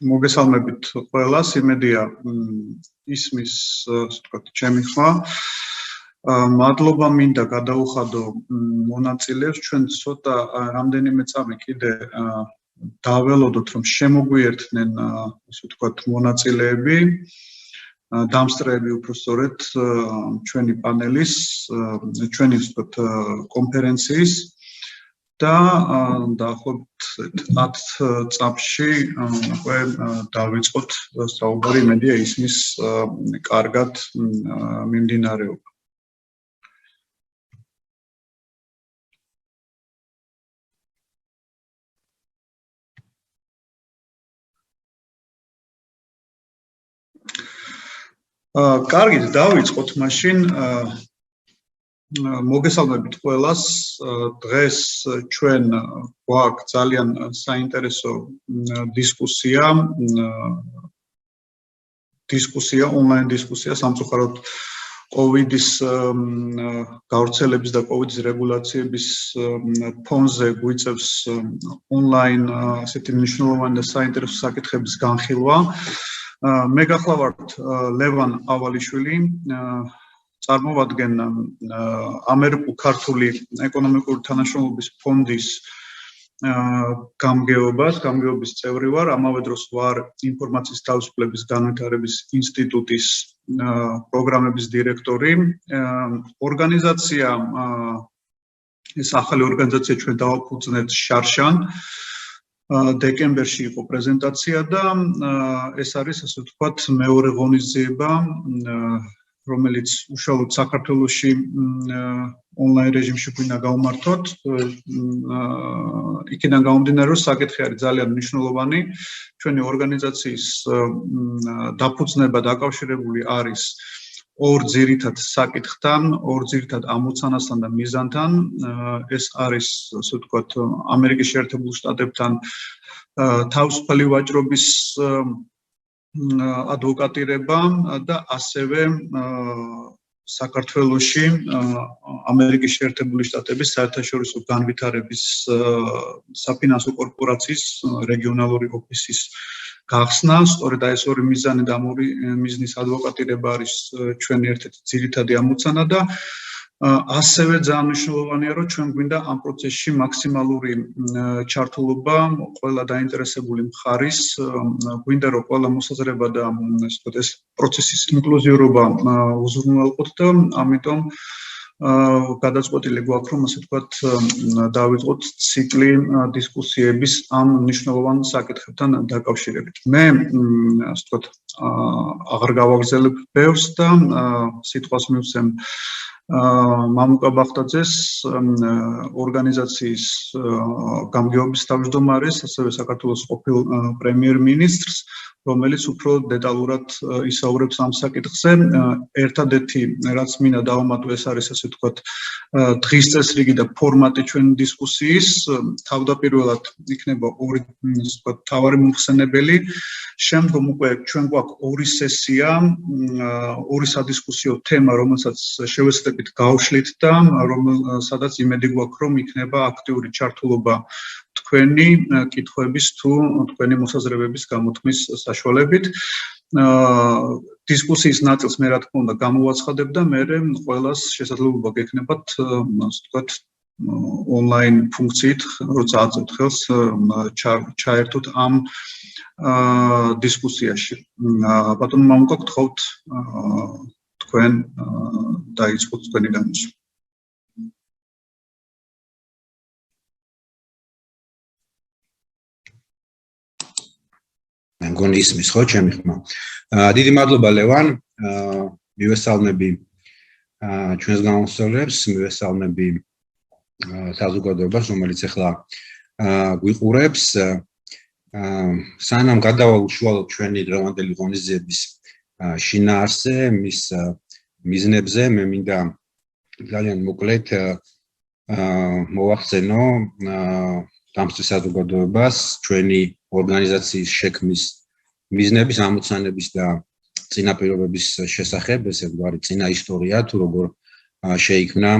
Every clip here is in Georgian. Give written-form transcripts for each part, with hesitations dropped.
მოგესალმებით ყველას, იმედია ისმის, ასე ვთქვათ, ჩემი ხმა. მადლობა მინდა გადაუხადო მონაწილეებს, ჩვენ ცოტა რამდენიმე წამი კიდე დაველოდოთ, რომ შემოგვიერთდნენ, ასე ვთქვათ, მონაწილეები, დამსწრეები უпростоრეთ ჩვენი პანელის, ჩვენი, ასე ვთქვათ, კონფერენციის და დაახლოებით 10 წამში უკვე დავიწყოთ საუბარი, იმედია ისმის კარგად მიმდინარეობა. კარგით, დავიწყოთ მაშინ. მოგესალმებით ყველას. დღეს ჩვენ გვაქვს ძალიან საინტერესო დისკუსია, ონლაინ დისკუსია სამწუხაროდ კოვიდის გავრცელების და კოვიდის რეგულაციების ფონზე გვიწევს ონლაინ ასეთი მნიშვნელოვანი და საინტერესო საკითხების განხილვა. მე გახლავართ ლევან ავალიშვილი, წარმოვადგენ ამერიკულ-ქართული ეკონომიკური თანამშრომლობის ფონდის გამგეობის წევრი ვარ, ამავე დროს ვარ ინფორმაციის თავისუფლების განვითარების ინსტიტუტის პროგრამების დირექტორი. ორგანიზაცია, ეს ახალი ორგანიზაცია ჩვენ დავაფუძნეთ შარშან. დეკემბერში იყო პრეზენტაცია და ეს არის, ასე ვთქვათ, მეორე ღონისძიება, რომელიც უშუალოდ საქართველოში ონლაინ რეჟიმში გვინდა გავმართოთ. იქიდან გამომდინარე, რომ საკითხი არის ძალიან მნიშვნელოვანი. ჩვენი ორგანიზაციის დაფუძნება დაკავშირებული არის ორ ძირითად საკითხთან, ორ ძირითად ამოცანასთან და მიზანთან. ეს არის, ასე ვთქვათ, ამერიკის შეერთებულ შტატებთან თავისუფალი ვაჭრობის ადვოკატირება და ასევე საქართველოში ამერიკის შეერთებული შტატების საერთაშორისო განვითარების საფინანსო კორპორაციის რეგიონალური ოფისის გახსნა. სწორედ ეს ორი მიზანი და ორი მიზნის ადვოკატირება არის ჩვენი ერთ-ერთი ძირითადი ამოცანა და ასევე ძალიან მნიშვნელოვანია, რომ ჩვენ გვინდა ამ პროცესში მაქსიმალური ჩართულობა ყველა დაინტერესებული მხარის, გვინდა რომ ყველა მოსაზრება და ეს პროცესის ინკლუზიურობა უზრუნველყოთ და ამიტომ გადაწყვეტილი გვაქვს, რომ ასე ვთქვათ, დავიწყოთ ციკლი დისკუსიების ამ მნიშვნელოვან საკითხებთან დაკავშირებით. მე, ასე ვთქვათ, აღარ გავაგრძელებ ბევრს და სიტყვას მივცემ მამუკა ბახტაძეს, ორგანიზაციის გამგეობის თავმჯდომარეს, ასევე საქართველოს ყოფილ პრემიერ-მინისტრს, რომელიც უფრო დეტალურად ისაუბრებს ამ საკითხზე. ერთადერთი, რაც მინდა დავამატო, ეს არის, ასე ვთქვათ, დღის წესრიგი და ფორმატი ჩვენი დისკუსიის. თავდაპირველად იქნება ორი, ასე ვთქვათ, მთავარი მომხსენებელი. შემდგომ უკვე ჩვენ გვაქვს ორი სესია, ორი სადისკუსიო თემა, რომელსაც შევეცდებით გავშლით და სადაც იმედი გვაქვს, რომ იქნება აქტიური ჩართულობა თქვენი კითხვების თუ თქვენი მოსაზრებების გამოთქმის საშუალებით. დისკუსიის ნაწილს მე, რა თქმა უნდა, გამოვაცხადებ და მე ყველას შესაძლებლობა გექნებათ, ასე ვთქვათ, ონლაინ ფუნქციით, როცა აწევთ ხელს, ჩაერთოთ ამ დისკუსიაში. ბატონო მამუკა, გთხოვთ თქვენ დაიწყოთ თქვენი განმარტება. მგონი ისმის ხო ჩემი ხმა. დიდი მადლობა ლევან, მივესალმები ჩვენს გამოსწორებს, მივესალმები საზოგადოებას, რომელიც ახლა გვიყურებს. სანამ გადავალ უშუალოდ ჩვენი დღევანდელი ღონისძიების შინაარსზე, მის მიზნებზე, მე მინდა ძალიან მოკლედ მოვახსენო დამსწრე საზოგადოებას ჩვენი ორგანიზაციის შექმნის მიზნების, ამოცანების და წინაპირობების შესახებ, ესე ვთქვათ, წინა ისტორია, თუ როგორ შეიქმნა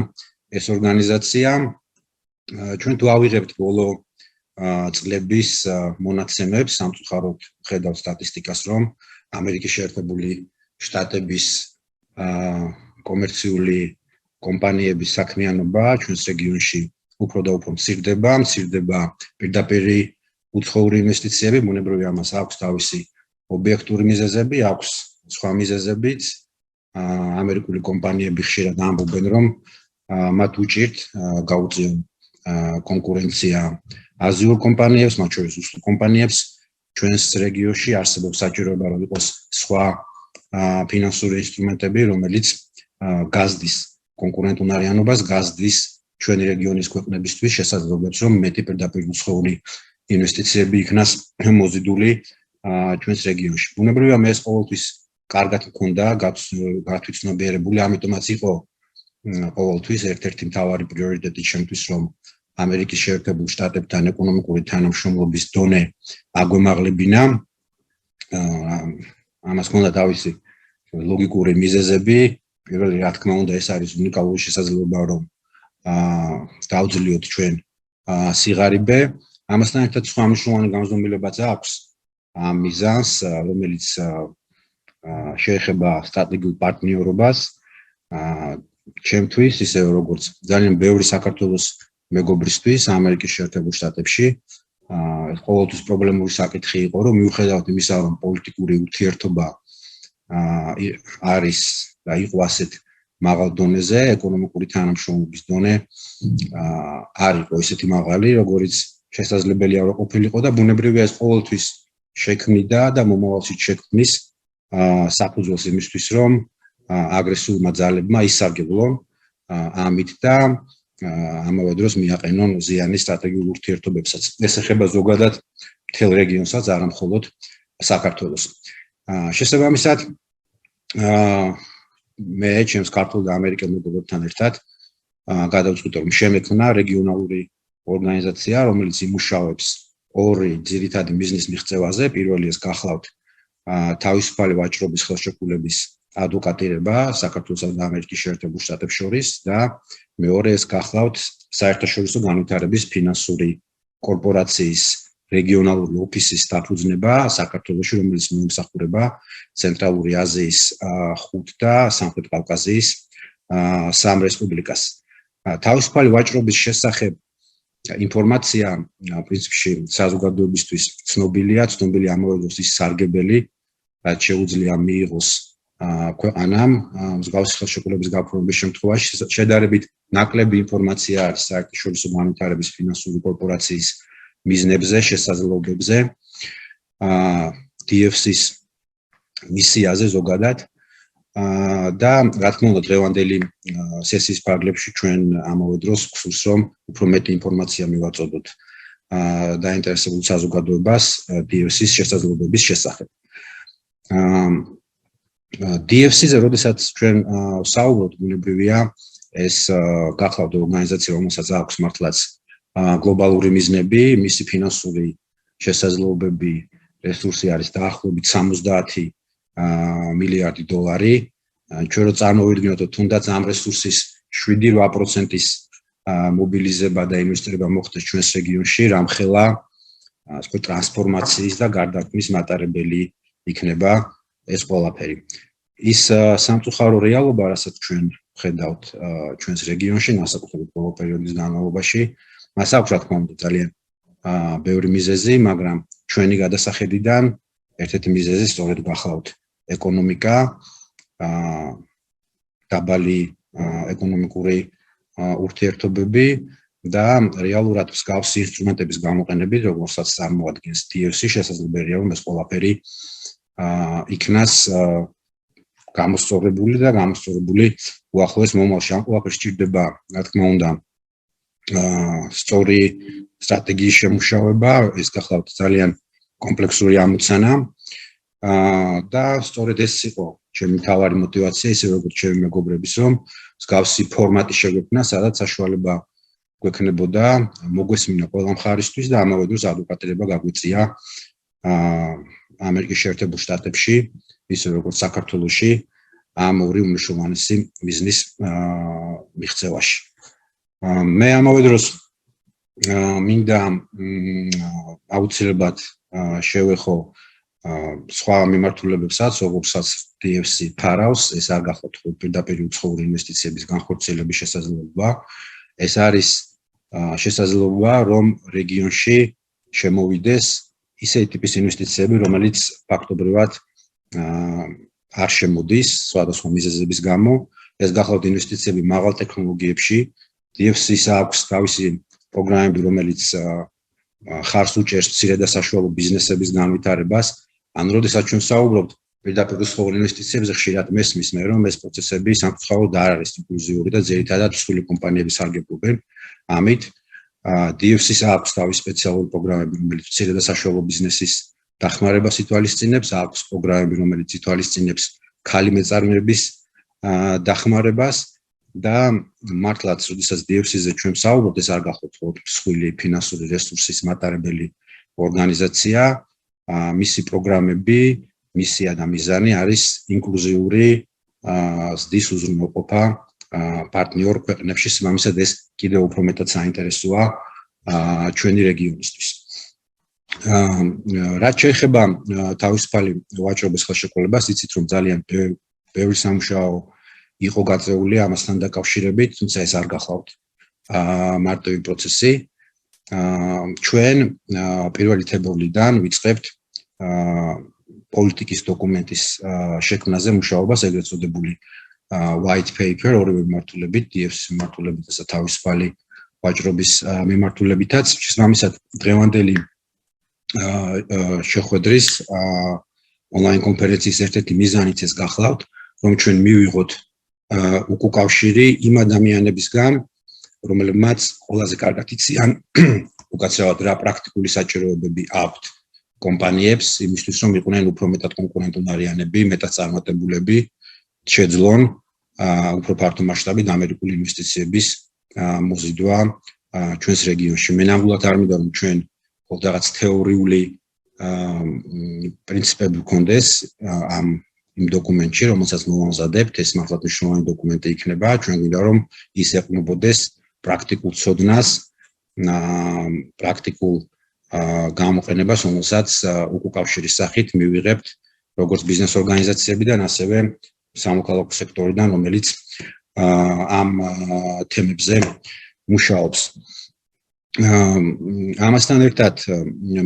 ეს ორგანიზაცია. ჩვენ თუ ავიღებთ ბოლო წლების მონაცემებს, სამწუხაროდ ხედავთ სტატისტიკას, რომ ამერიკის შეერთებული შტატების კომერციული კომპანიების საქმიანობა ჩვენს რეგიონში უფრო და უფრო მცირდება პირდაპირ უცხოური ინვესტიციები, ბუნებრივია ამას აქვს თავისი ობიექტური მიზეზები, აქვს სხვა მიზეზებიც. ამერიკული კომპანიები ხშირად ამბობენ, რომ მათ უჭირთ გაუწიონ კონკურენცია აზიურ კომპანიებს, მათ შორის რუსულ კომპანიებს. ჩვენს რეგიონში არსებობს საჭიროება, რომ იყოს სხვა ფინანსური ინსტრუმენტები, რომელიც გაზდის კონკურენტუნარიანობას, გაზდის ჩვენი რეგიონის ქვეყნებისთვის შესაძლებლობს, რომ მეტი პირდაპირ უცხოური ინვესტიციები იქნას მოზიდული ჩვენს რეგიონში. ბუნებრივია მე ეს ყოველთვის კარგად მქონდა გათვითცნობიერებული, ამიტომაც იყო ყოველთვის ერთ-ერთი მთავარი პრიორიტეტი ჩემთვის, რომ ამერიკის შეერთებულ შტატებთან ეკონომიკური თანამშრომლობის დონე აგვემაღლებინა. ამას ჰქონდა თავისი ლოგიკური მიზეზები. პირველი, რა თქმა უნდა, ეს არის უნიკალური შესაძლებლობა, რომ დავძლიოთ ჩვენ სიღარიბე. ამასთან ერთად სხვა მნიშვნელოვანი განზომილებაც აქვს ამ მიზანს, რომელიც შეეხება სტრატეგიულ პარტნიორობას. ჩემთვის, ისევე როგორც ძალიან ბევრი საქართველოს მეგობრისთვის ამერიკის შეერთებულ შტატებში, ყოველთვის პრობლემური საკითხი იყო, რომ მიუხედავად იმისა, რომ პოლიტიკური ურთიერთობა არის და იყო ასეთ მაღალ დონეზე, ეკონომიკური თანამშრომლობის დონე არ იყო ისეთი მაღალი, როგორიც შესაძლებელია რომ ყოფილიყო და ბუნებრივია ეს ყოველთვის შექმნიდა და მომავალში შექმნის საფუძველს იმისთვის, რომ აგრესიულმა ძალებმა ისარგებლონ ამით და ამავე დროს მიაყენონ ზიანი სტრატეგიულ ურთიერთობებსაც. ეს ეხება ზოგადად მთელ რეგიონსაც, არა მხოლოდ საქართველოს. შესაბამისად, მე ჩემს ქართულ და ამერიკელ მეგობრებთან ერთად გადავწყვიტე, რომ შემექმნა რეგიონალური ორგანიზაცია, რომელიც იმუშავებს ორი ძირითადი მიზნის მიღწევაზე. პირველი ეს გახლავთ თავისუფალი ვაჭრობის ხელშეკრულების ადვოკატირება საქართველოსა და ამერიკის შეერთებულ შტატებს შორის და მეორე ეს გახლავთ საერთაშორისო განვითარების ფინანსური კორპორაციის რეგიონალური ოფისის დაფუძნება საქართველოში, რომელიც მიემსახურება ცენტრალური აზიის 5 და სამხრეთ კავკასიის 3 რესპუბლიკას. თავისუფალი ვაჭრობის შესახებ ინფორმაცია პრინციპში საზოგადოებისთვის ცნობილია ამავე დროს ის სარგებელი, რაც შეუძლია მიიღოს ქვეყანამ მსგავსი ხელშეკრულების გაფორმების შემთხვევაში. შედარებით ნაკლები ინფორმაცია არის საერთაშორისო განვითარების ფინანსური კორპორაციის მიზნებზე, შესაძლებლობებზე, DFC-ის მისიაზე ზოგადად და რა თქმა უნდა დღევანდელი სესიის ფარგლებში ჩვენ ამავე დროს გვსურს, რომ უფრო მეტი ინფორმაცია მივაწოდოთ დაინტერესებულ საზოგადოებას DFC-ის შესაძლებლობების შესახებ. DFC-ზე, როდესაც ჩვენ საუბრობთ, ბუნებრივია ეს გახლავთ ორგანიზაცია, რომელსაც აქვს მართლაც გლობალური მიზნები, მისი ფინანსური შესაძლებლობები, რესურსი არის დაახლოებით 70 მილიარდი დოლარი. ჩვენ რო წარმოვიდგინოთ, თუნდაც ამ რესურსის 7-8%-ის მობილიზება და ინვესტირება მოხდეს ჩვენს რეგიონში, რამხელა ასე ტრანსფორმაციის და გარდაქმნის მატარებელი იქნება ეს ყველაფერი. ის სამწუხარო რეალობა, რასაც ჩვენ ხედავთ ჩვენს რეგიონში, განსაკუთრებით ბოლო პერიოდის განმავლობაში, მას აქვს რა თქმა უნდა ძალიან ბევრი მიზეზი, მაგრამ ჩვენი გადასახედიდან ერთ-ერთი მიზეზი სწორედ გახლავთ ეკონომიკა, დაბალი ეკონომიკური ურთიერთობები და რეალურად მსგავსი ინსტრუმენტების გამოყენებით, როგორცაც წარმოადგენს DFC, შესაძლებელია რომ ეს ყველაფერი იქნას გამოსწორებული უახლოეს მომავალში. ამ ყველაფერს სჭირდება, რა თქმა უნდა, სწორი სტრატეგიის შემუშავება, ეს გახლავთ ძალიან კომპლექსური ამოცანა და სწორედ ეს იყო ჩემი მთავარი мотиваცია, ისე როგორც ჩემი მეგობრების, რომ მსგავსი ფორმატი შეგვექმნა, სადაც საშუალება გვექნებოდა მოგვესმინა ყველა მხარისთვის და ამავე დროს ადვოკატირება გაგვიწია ამერიკის შეერთებულ შტატებში, ისე როგორც საქართველოში, ამ ორი უმნიშვნელოვანესი მიზნის მიღწევაში. მე ამავე დროს მინდა აუცილებლად შევეხო სხვა მიმართულებებსაც, როგორცაც DFC ფარავს, ეს არ გახლავთ პირდაპირ უცხოური ინვესტიციების განხორციელების შესაძლებლობა. ეს არის შესაძლებლობა, რომ რეგიონში შემოვიდეს ისეთი ტიპის ინვესტიციები, რომელიც ფაქტობრივად არ შემოდის სხვადასხვა მიზეზების გამო. ეს გახლავთ ინვესტიციები მაღალ ტექნოლოგიებში. DFC-ს აქვს თავისი პროგრამები, რომელიც ხარს უჭერს მცირე და საშუალო ბიზნესების განვითარებას. ან როდესაც ჩვენ საუბრობთ პირდაპირ უცხოურ ინვესტიციებზე, ხშირად მესმის მე, რომ ეს პროცესები სამწუხაროდ არ არის ინკლუზიური და ძირითადად მსხვილი კომპანიები სარგებლობენ. ამით DFC-ს აქვს თავისი სპეციალური პროგრამები, რომელიც მცირე და საშუალო ბიზნესის დახმარებას ითვალისწინებს, აქვს პროგრამები, რომელიც ითვალისწინებს ქალი მეწარმეების დახმარებას და მართლაც, როდესაც DFC-ზე ჩვენ საუბრობთ, ეს არ გახლავთ მსხვილი ფინანსური რესურსის მატარებელი ორგანიზაცია, მისი პროგრამები, მისია და მიზანი არის ინკლუზიური ზრდის უზრუნველყოფა პარტნიორ ქვეყნებში, შესაბამისად ეს კიდევ უფრო მეტად საინტერესოა ჩვენი რეგიონისთვის. რაც შეეხება თავისუფალი ვაჭრობის ხელშეკრულებას, იცით რომ ძალიან ბევრი სამუშაო იყო გაწეული ამასთან დაკავშირებით, თუმცა ეს არ გახლავთ მარტივი პროცესი. ჩვენ პირველი თებერვლიდან ვიწყებთ პოლიტიკის დოკუმენტის შექმნაზე მუშაობას, ეგრეთ წოდებული white paper, ორივე მიმართულებით, DFC-ის მიმართულებით და თავისუფალი ვაჭრობის მიმართულებითაც. შესაბამისად, დღევანდელი შეხვედრის ონლაინ კონფერენციის ერთ-ერთი მიზანიც ეს გახლავთ, რომ ჩვენ მივიღოთ უკავშირი იმ ადამიანებისგან, რომლებმაც ყველაზე კარგად იციან უკაცრავად რა პრაქტიკული საჭიროებები აქვთ კომპანიებს, იმისთვის რომ იყვნენ უფრო მეტად კონკურენტუნარიანები, მეტად წარმატებულები, შეძლონ უფრო ფართო მასშტაბით ამერიკული ინვესტიციების მოზიდვა ჩვენს რეგიონში. მე ნამდვილად არ მინდა რომ ჩვენ რაღაც თეორიული პრინციპები გქონდეს იმ დოკუმენტში, რომელსაც მოვამზადებთ, ეს მართლაც მნიშვნელოვანი დოკუმენტი იქნება. ჩვენ გვინდა რომ ის ეყრდნობოდეს პრაქტიკულ ცოდნას, პრაქტიკულ გამოყენებას, რომელსაც უკავშირის სახით მივიღებთ როგორც ბიზნეს ორგანიზაციებიდან, ასევე სამოქალაქო სექტორიდან, რომელიც ამ თემებზე მუშაობს. ამასთან ერთად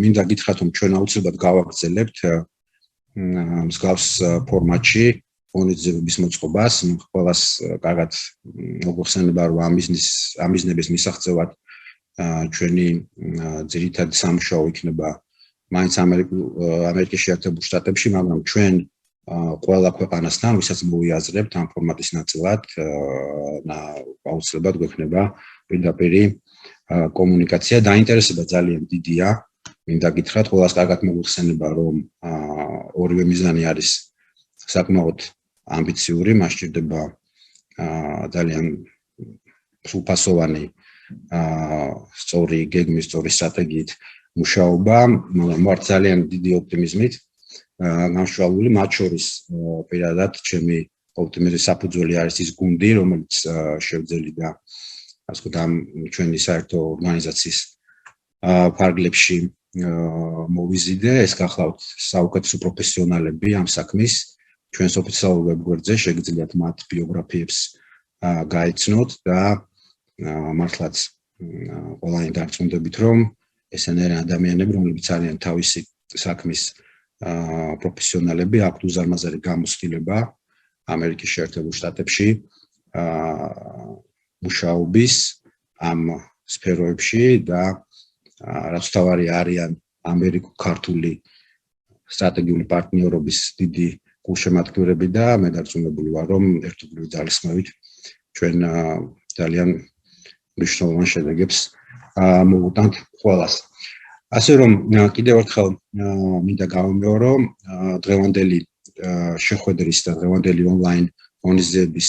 მინდა გითხრათ, რომ ჩვენ აუცილებლად გავაგრძელებთ მსგავს ფორმატში მონეტიზების მოწყობას. ყველას კარგად მოგხსენება, რომ ამ ბიზნესის მისაღწევად ჩვენი ძირითადი სამუშაო იქნება მაინც ამერიკის შეერთებულ შტატებში, მაგრამ ჩვენ ყველა ქვეყანასთან, ვისაც მოვიაზრებთ ამ ფორმატის ნაწილად, აუცილებლად გვექნება პირდაპირი კომუნიკაცია. დაინტერესება ძალიან დიდია. მინდა გითხრათ, ყველას კარგად მოგხსენება, რომ ორივე მიზანი არის საკმაოდ ამბიციური, მას სჭირდება ძალიან სრულფასოვანი სწორი გეგმის, სწორი სტრატეგიით მუშაობა, მაგრამ ვარ ძალიან დიდი ოპტიმიზმით გამშვალული, მათ შორის პირადად ჩემი ოპტიმიზმის საფუძველი არის ის გუნდი, რომელიც შევძელიდა ასე ვთქვათ ამ ჩვენი საერთო ორგანიზაციის ფარგლებში მოვიზიდე. ეს გახლავთ საუკეთესო პროფესიონალები ამ საქმის. ჩვენს ოფიციალურ ვებგვერდზე შეგიძლიათ მათ ბიოგრაფიებს გაიცნოთ და მართლაც ყველანი დარწმუნდებით, რომ ესენი ადამიანები, რომლებიც არიან თავისი საქმის პროფესიონალები, აქვთ უზარმაზარი გამოცდილება ამერიკის შეერთებულ შტატებში მუშაობის ამ სფეროებში და რაც თავარი არიან ამერიკო-ქართული სტრატეგიული პარტნიორობის დიდი გულშემატკივრები და მე დარწმუნებული ვარ, რომ ერთობლივი ძალისხმევით ჩვენ ძალიან მნიშვნელოვან შედეგებს მოვუტანთ ყველას. ასე რომ კიდევ ერთხელ მინდა გავიმეორო დღევანდელი შეხვედრის და დღევანდელი ონლაინ ღონისძიების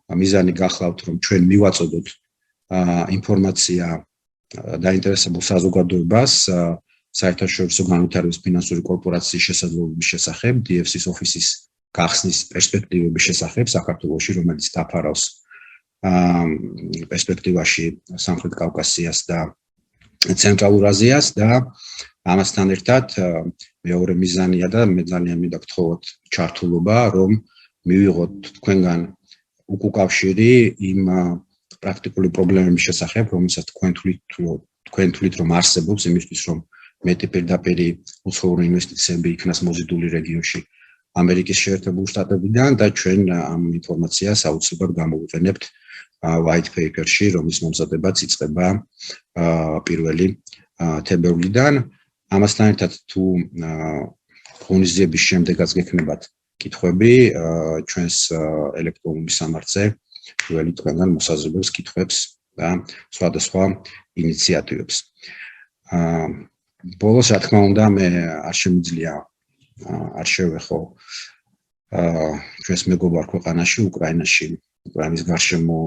მიზანი გახლავთ, რომ ჩვენ მივაწოდოთ ინფორმაცია დაინტერესებულ საზოგადოებას საერთაშორისო განვითარების ფინანსური კორპორაციის შესაძლებლობის შესახებ, DFC-ის ოფისის გახსნის პერსპექტივების შესახებ საქართველოში, რომელიც დაფარავს პერსპექტივაში სამხრეთ კავკასიას და ცენტრალურ აზიას და ამასთან ერთად მეორე მიზანია და მე ძალიან მინდა გთხოვოთ ჩართულობა, რომ მივიღოთ თქვენგან უკავშირი იმ პრაქტიკული პრობლემების შესახებ, რომელსაც თქვენ თვლით რომ არსებობს იმისთვის, რომ მეტი პირდაპირი უცხოური ინვესტიციები იქნას მოზიდული რეგიონში ამერიკის შეერთებულ შტატებიდან და ჩვენ ამ ინფორმაციას აუცილებლად გამოვიყენებთ white paper-ში, რომლის მომზადებაც იწყება 1 თებერვლიდან. ამასთან ერთად თუ ღონისძიების შემდეგაც გექნებათ კითხვები, ჩვენს ელექტრონული სამართზე პირველი თქვენგან მოსაზრებებს, კითხვებს და სხვადასხვა ინიციატივებს. ბოლოს, რა თქმა უნდა, მე არ შემიძლია არ შევეხო ჩვენს მეგობარ ქვეყანაში, უკრაინის გარშემო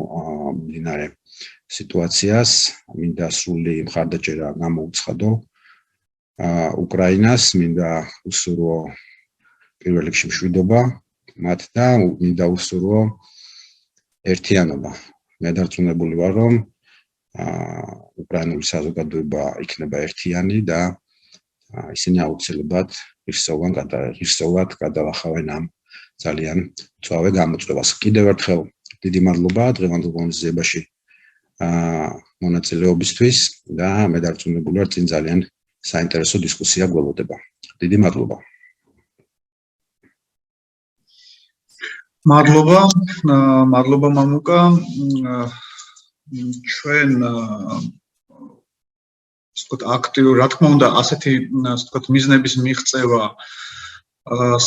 მიმდინარე სიტუაციას. მინდა სრული მხარდაჭერა გამოუცხადო უკრაინას, მინდა უსურვო პირველ რიგში მშვიდობა მათ და მინდა უსურვო ერთიანობა. მე დარწმუნებული ვარ, რომ უკრაინული საზოგადოება იქნება ერთიანი და ისინი აუცილებლად ღირსეულად გადავახავენ ამ ძალიან მწვავე გამოწვევას. კიდევ ერთხელ დიდი მადლობა დღევანდელ ღონისძიებაში მონაწილეობისთვის და მე დარწმუნებული ვარ, წინ ძალიან საინტერესო დისკუსია გველოდება. დიდი მადლობა. მადლობა მამუკა. ჩვენ აქტიურ, რა თქმა უნდა, ასეთი მიზნების მიღწევა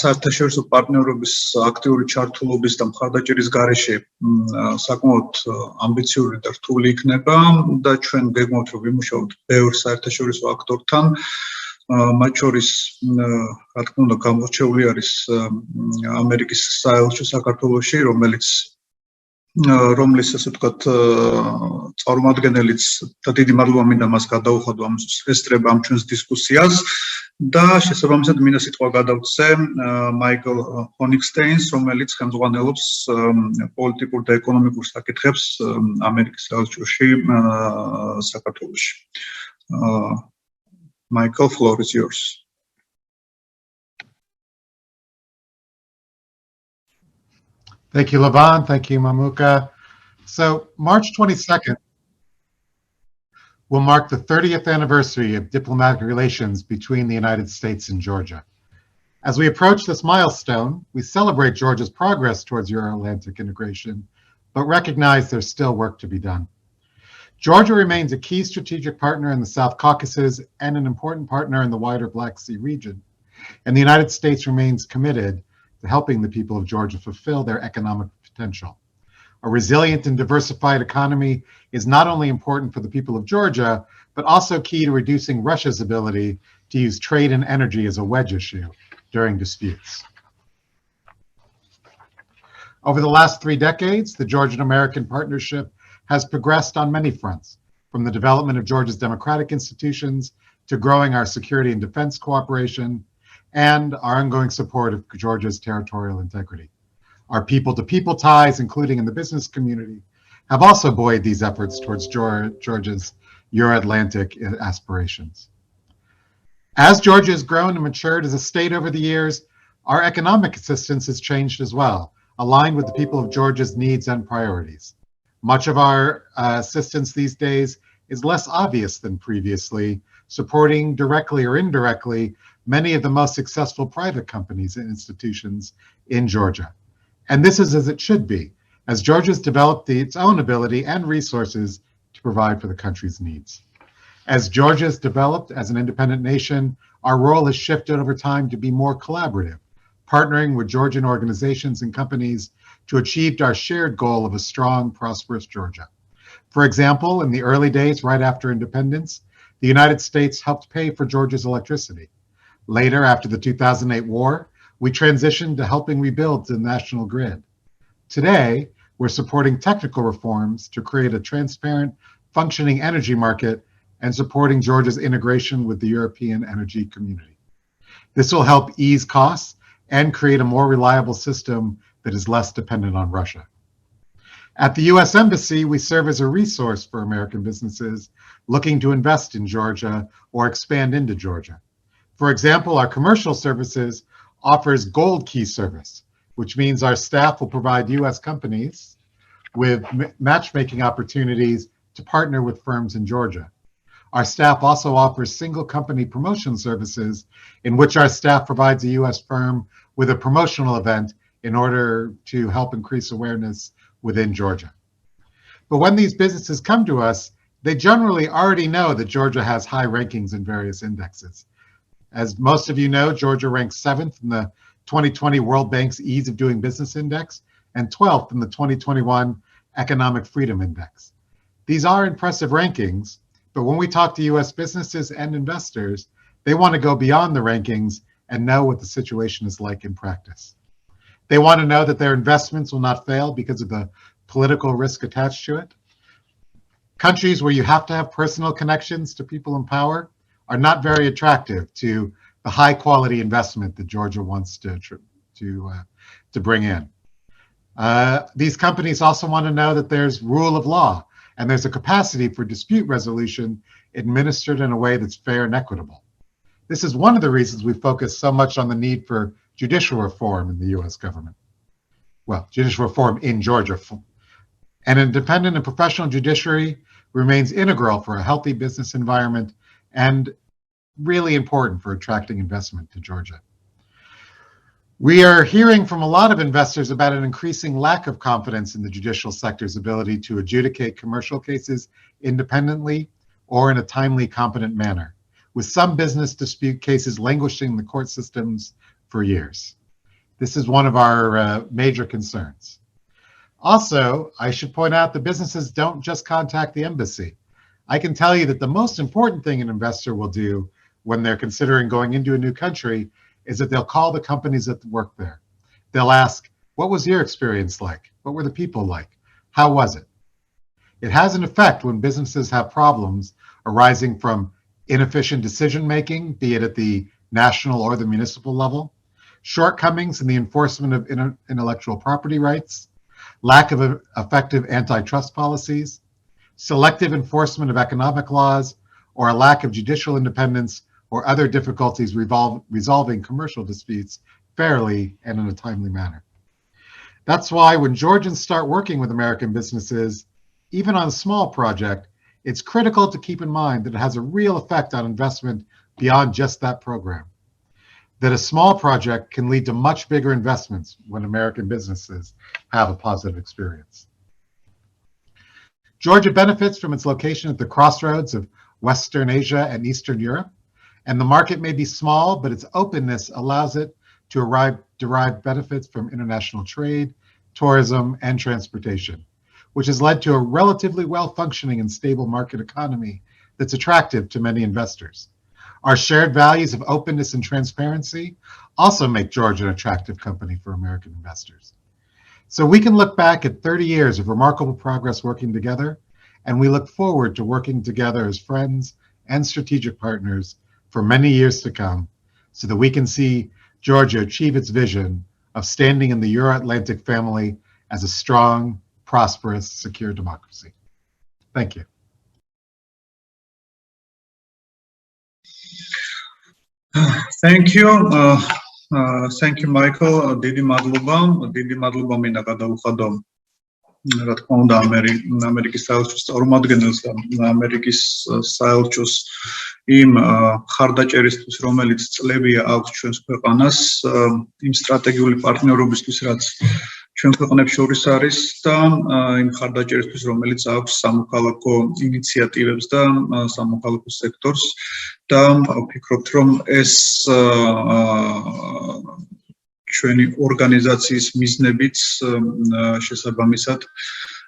საერთაშორისო პარტნიორობის აქტიური ჩართულობის და მხარდაჭერის გარეშე საკმაოდ ამბიციური და რთული იქნება და ჩვენ გეგმავთ, რომ ვიმუშაოთ ბევრ საერთაშორისო აქტორთან, მათ შორის, რა თქმა უნდა, გამორჩეული არის ამერიკის საელჩო საქართველოში, რომლის ასე ვთქვათ წარმომადგენელიც და დიდი მადლობა მინდა მას გადაუხადო ესწრება ამ ჩვენს დისკუსიას და შესაბამისად მინდა სიტყვა გადავცე მაიკლ ჰონიგსტეინს, რომელიც ხელმძღვანელობს პოლიტიკურ და ეკონომიკურ საკითხებს ამერიკის საელჩოში საქართველოში. Michael, floor is yours. Thank you, Laban. Thank you, Mamuka. So March 22nd will mark the 30th anniversary of diplomatic relations between the United States and Georgia. As we approach this milestone, we celebrate Georgia's progress towards Euro-Atlantic integration, but recognize there's still work to be done. Georgia remains a key strategic partner in the South Caucasus and an important partner in the wider Black Sea region. And the United States remains committed to helping the people of Georgia fulfill their economic potential. A resilient and diversified economy is not only important for the people of Georgia, but also key to reducing Russia's ability to use trade and energy as a wedge issue during disputes. Over the last 3 decades, the Georgian-American partnership has progressed on many fronts, from the development of Georgia's democratic institutions to growing our security and defense cooperation and our ongoing support of Georgia's territorial integrity. Our people-to-people ties, including in the business community, have also buoyed these efforts towards Georgia's Euro-Atlantic aspirations. As Georgia has grown and matured as a state over the years, our economic assistance has changed as well, aligned with the people of Georgia's needs and priorities. Much of our assistance these days is less obvious than previously, supporting directly or indirectly many of the most successful private companies and institutions in Georgia. And this is as it should be, as Georgia's developed its own ability and resources to provide for the country's needs. As Georgia has developed as an independent nation, our role has shifted over time to be more collaborative, partnering with Georgian organizations and companies to achieve our shared goal of a strong, prosperous Georgia. For example, in the early days right after independence, the United States helped pay for Georgia's electricity. Later, after the 2008 war, we transitioned to helping rebuild the national grid. Today, we're supporting technical reforms to create a transparent, functioning energy market and supporting Georgia's integration with the European energy community. This will help ease costs and create a more reliable system that is less dependent on Russia. At the U.S. Embassy, we serve as a resource for American businesses looking to invest in Georgia or expand into Georgia. For example, our commercial services offers Gold Key service, which means our staff will provide U.S. companies with matchmaking opportunities to partner with firms in Georgia. Our staff also offers single company promotion services in which our staff provides a U.S. firm with a promotional event in order to help increase awareness within Georgia. But when these businesses come to us, they generally already know that Georgia has high rankings in various indexes. As most of you know, Georgia ranks 7th in the 2020 World Bank's Ease of Doing Business Index and 12th in the 2021 Economic Freedom Index. These are impressive rankings, but when we talk to US businesses and investors, they want to go beyond the rankings and know what the situation is like in practice. They want to know that their investments will not fail because of the political risk attached to it. Countries where you have to have personal connections to people in power are not very attractive to the high quality investment that Georgia wants to bring in. These companies also want to know that there's rule of law and there's a capacity for dispute resolution administered in a way that's fair and equitable. This is one of the reasons we focus so much on the need for judicial reform in the US government. Well, judicial reform in Georgia. An independent and professional judiciary remains integral for a healthy business environment and really important for attracting investment to Georgia. We are hearing from a lot of investors about an increasing lack of confidence in the judicial sector's ability to adjudicate commercial cases independently or in a timely, competent manner, with some business dispute cases languishing in the court systems for years. This is one of our major concerns. Also, I should point out that businesses don't just contact the embassy. I can tell you that the most important thing an investor will do when they're considering going into a new country is that they'll call the companies that work there. They'll ask, what was your experience like? What were the people like? How was it? It has an effect when businesses have problems arising from inefficient decision-making, be it at the national or the municipal level, shortcomings in the enforcement of intellectual property rights, lack of effective antitrust policies, selective enforcement of economic laws, or a lack of judicial independence or other difficulties resolving commercial disputes fairly and in a timely manner. That's why when Georgians start working with American businesses, even on a small project, it's critical to keep in mind that it has a real effect on investment beyond just that program. That a small project can lead to much bigger investments when American businesses have a positive experience. Georgia benefits from its location at the crossroads of Western Asia and Eastern Europe, and the market may be small, but its openness allows it to derive benefits from international trade, tourism, and transportation, which has led to a relatively well-functioning and stable market economy that's attractive to many investors. Our shared values of openness and transparency also make Georgia an attractive company for American investors. So we can look back at 30 years of remarkable progress working together, and we look forward to working together as friends and strategic partners for many years to come so that we can see Georgia achieve its vision of standing in the Euro-Atlantic family as a strong, prosperous, secure democracy. Thank you. Thank you. Thank you, Michael. Დიდი მადლობა მინდა გადავუხადო რა თქმა უნდა ამერიკის საელჩოს წარმომადგენელს და ამერიკის საელჩოს იმ ხარდაჭერისთვის, რომელიც წლებია აქვს ჩვენს ქვეყანას, იმ სტრატეგიული პარტნიორობისთვის, რაც ჩვენ ქვეყნებს შორის არის და იმ ხარდაჭერისთვის, რომელიც აქვს სამოქალაქო ინიციატივებს და სამოქალაქო სექტორს და ვფიქრობთ, რომ ეს ჩვენი ორგანიზაციის მიზნებიც შესაბამისად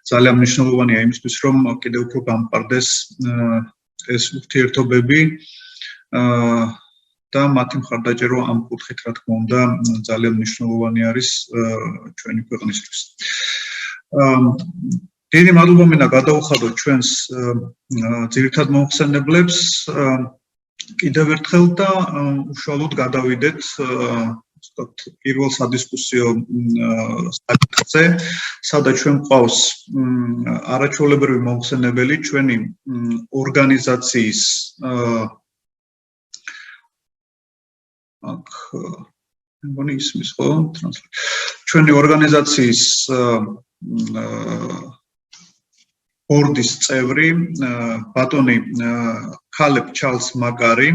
ძალიან მნიშვნელოვანია იმისთვის, რომ კიდევ უფრო გამყარდეს ეს ურთიერთობები და მათი მხარდაჭერა ამ კუთხით, რა თქმა უნდა, ძალიან მნიშვნელოვანი არის ჩვენი ქვეყნისთვის. დიდი მადლობა მინდა გადავუხადო ჩვენს ძირითად მომხსენებლებს კიდევ ერთხელ და უშუალოდ გადავიდეთ პირველ სადისკუსიო საკითხზე, სადაც ჩვენ გვყავს არაჩვეულებრივი მომხსენებელი ჩვენი ორგანიზაციის აქ მგონი ისმის ხო ჩვენი ორგანიზაციის ბორდის წევრი ბატონი ქალებ ჩარლს მაკარი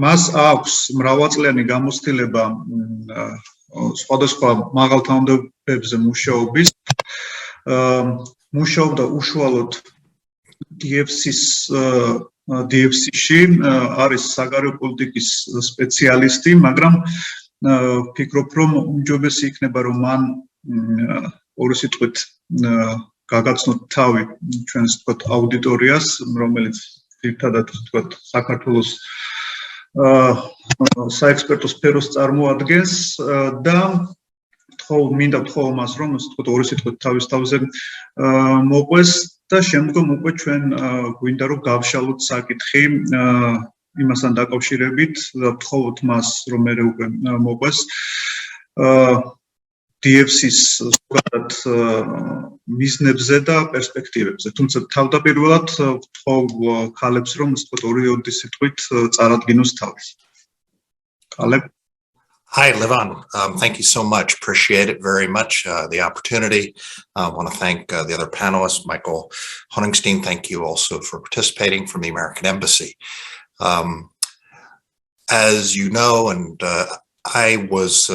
მას აქვს მრავალწლიანი გამოცდილება სხვადასხვა მაღალ თანამდებობებზე მუშაობის მუშაობდა უშუალოდ DFC-ში არის საგარეო პოლიტიკის სპეციალისტი, მაგრამ ვფიქრობ, რომ უმჯობესი იქნება, რომ მან ორი სიტყვით გაგაცნოთ თავი ჩვენს თქო აუდიტორიას, რომელიც ერთადად თქო საქართველოს საექსპერტო სფეროს წარმოადგენს და მინდა ვთხოვო მას, რომ თქო ორი სიტყვით თავის თავზე მოყვეს და შემდგომ უკვე ჩვენ გვინდა რომ გავშალოთ საკითხი იმასთან დაკავშირებით და ვთხოვოთ მას რომ მე უკვე მოყვეს DFC-ს ზოგადად მიზნებზე და პერსპექტივებზე. თუმცა თავდაპირველად ვთხოვ ქალებს რომ თქო ორი სიტყვით წარადგინოს თავის. ქალებ Hi, Levan. Thank you so much. Appreciate it very much, the opportunity. I want to thank the other panelists, Michael Honingstein. Thank you also for participating from the American Embassy. As you know, and I was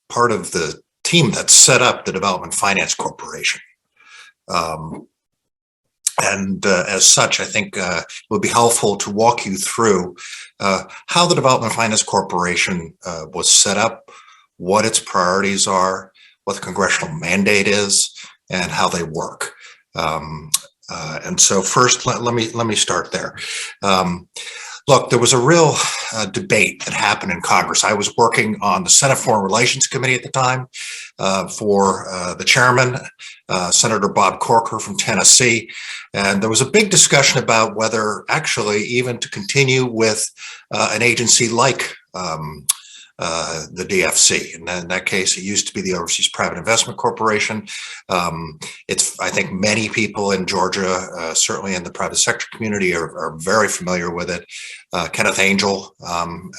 part of the team that set up the Development Finance Corporation. As such, I think it would be helpful to walk you through how the Development Finance Corporation was set up, what its priorities are, what the congressional mandate is, and how they work. And so first, let me start there. Look, there was a real debate that happened in Congress. I was working on the Senate Foreign Relations Committee at the time for the chairman, Senator Bob Corker from Tennessee. And there was a big discussion about whether actually even to continue with an agency like the DFC. And in that case, it used to be the Overseas Private Investment Corporation. I think many people in Georgia, certainly in the private sector community, are very familiar with it. Kenneth Angel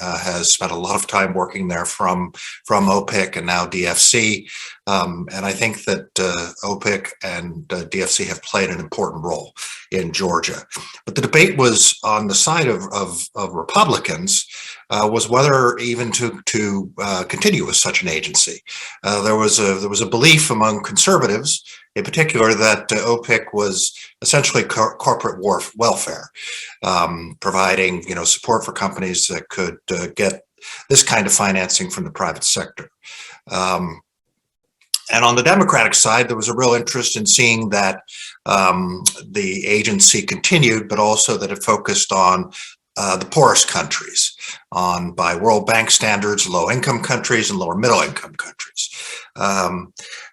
has spent a lot of time working there from OPIC and now DFC. And I think that OPIC and DFC have played an important role in Georgia. But the debate was on the side of Republicans, was whether even to continue with such an agency. There was a belief among conservatives, in particular, that OPIC was essentially corporate welfare, providing support for companies that could get this kind of financing from the private sector. And on the Democratic side, there was a real interest in seeing that the agency continued, but also that it focused on the poorest countries, by World Bank standards, low-income countries and lower middle-income countries. And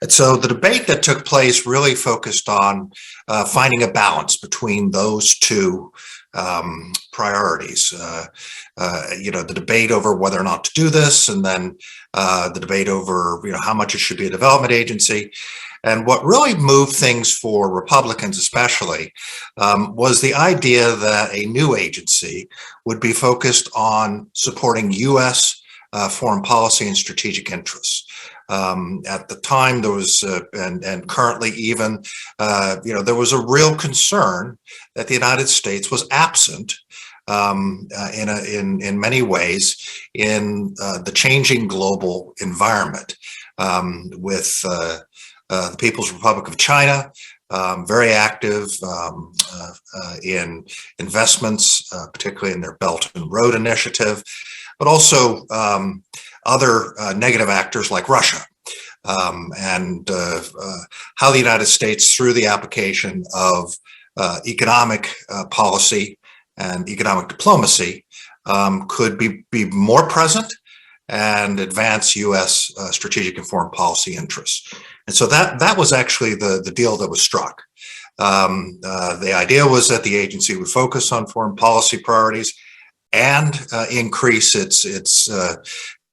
so the debate that took place really focused on finding a balance between those two priorities. The debate over whether or not to do this, and then the debate over how much it should be a development agency. And what really moved things for Republicans especially was the idea that a new agency would be focused on supporting U.S. Foreign policy and strategic interests. At the time, there was, and currently even, there was a real concern that the United States was absent in many ways in the changing global environment with the People's Republic of China, very active in investments, particularly in their Belt and Road Initiative, but also other negative actors like Russia, and how the United States, through the application of economic policy and economic diplomacy, could be more present and advance U.S. strategic and foreign policy interests. And so that was actually the deal that was struck. The idea was that the agency would focus on foreign policy priorities and increase its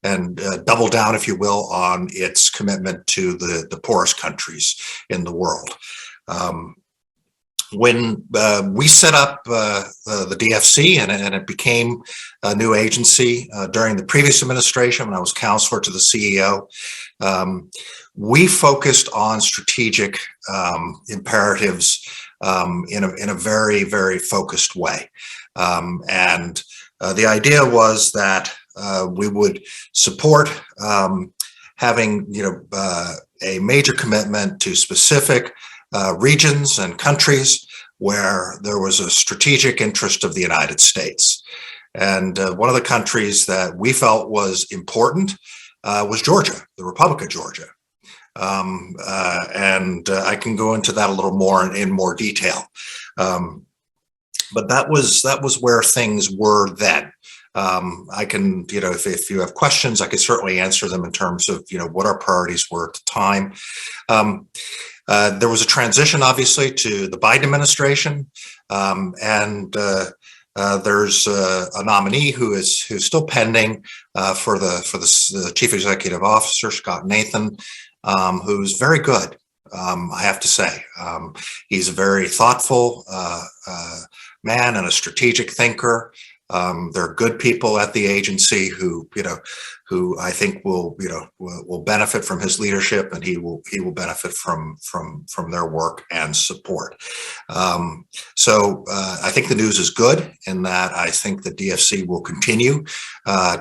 and double down, if you will, on its commitment to the poorest countries in the world. When we set up the DFC and it became a new agency during the previous administration, when I was counselor to the CEO, we focused on strategic imperatives in a very, very focused way. And the idea was that we would support having, a major commitment to specific regions and countries where there was a strategic interest of the United States. And one of the countries that we felt was important was Georgia, the Republic of Georgia. And I can go into that a little more in more detail. But that was where things were then. I can, if you have questions, I can certainly answer them in terms of, what our priorities were at the time. There was a transition, obviously, to the Biden administration, and there's a nominee who's still pending for the chief executive officer, Scott Nathan, who's very good. I have to say, he's a very thoughtful man and a strategic thinker. There are good people at the agency who I think will benefit from his leadership, and he will benefit from their work and support. So I think the news is good in that I think the DFC will continue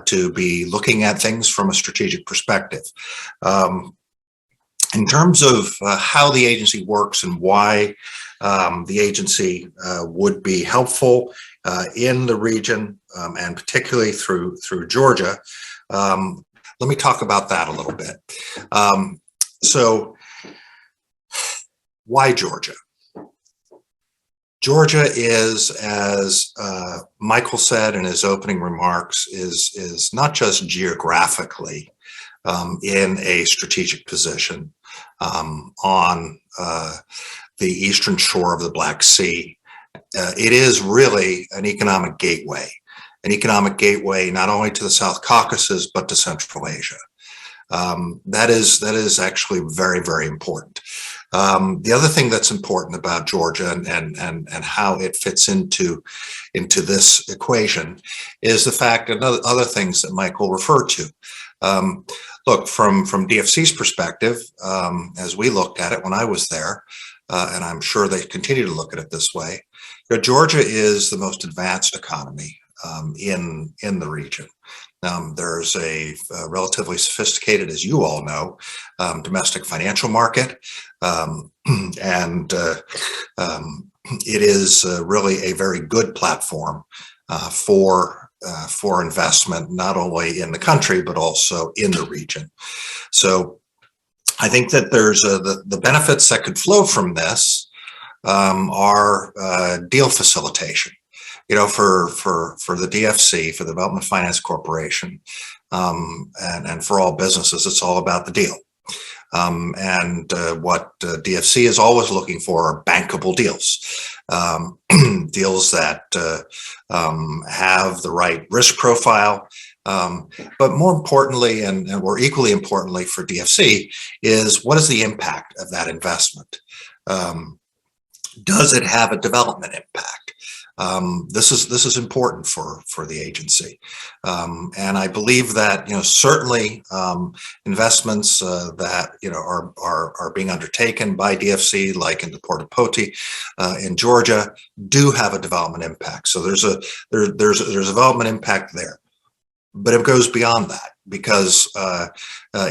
to be looking at things from a strategic perspective. In terms of how the agency works and why the agency would be helpful in the region, and particularly through Georgia, let me talk about that a little bit. So why Georgia? Georgia is, as Michael said in his opening remarks, is not just geographically in a strategic position on the eastern shore of the Black Sea. It is really an economic gateway not only to the South Caucasus, but to Central Asia. That is actually very, very important. The other thing that's important about Georgia and how it fits into this equation is the fact, and other things that Michael referred to. Look, from DFC's perspective, as we looked at it when I was there, and I'm sure they continue to look at it this way, Georgia is the most advanced economy in the region. There's a relatively sophisticated, as you all know, domestic financial market, and it is really a very good platform for investment, not only in the country, but also in the region. So I think that there's the benefits that could flow from this are deal facilitation. For the DFC, for the Development Finance Corporation, and for all businesses, it's all about the deal. And what DFC is always looking for are bankable deals, deals that have the right risk profile. But more importantly, or equally importantly for DFC, is what is the impact of that investment? Does it have a development impact? This is important for the agency, and I believe that certainly investments that are being undertaken by DFC, like in the Port of Poti in Georgia, do have a development impact. So there's a development impact there, but it goes beyond that, because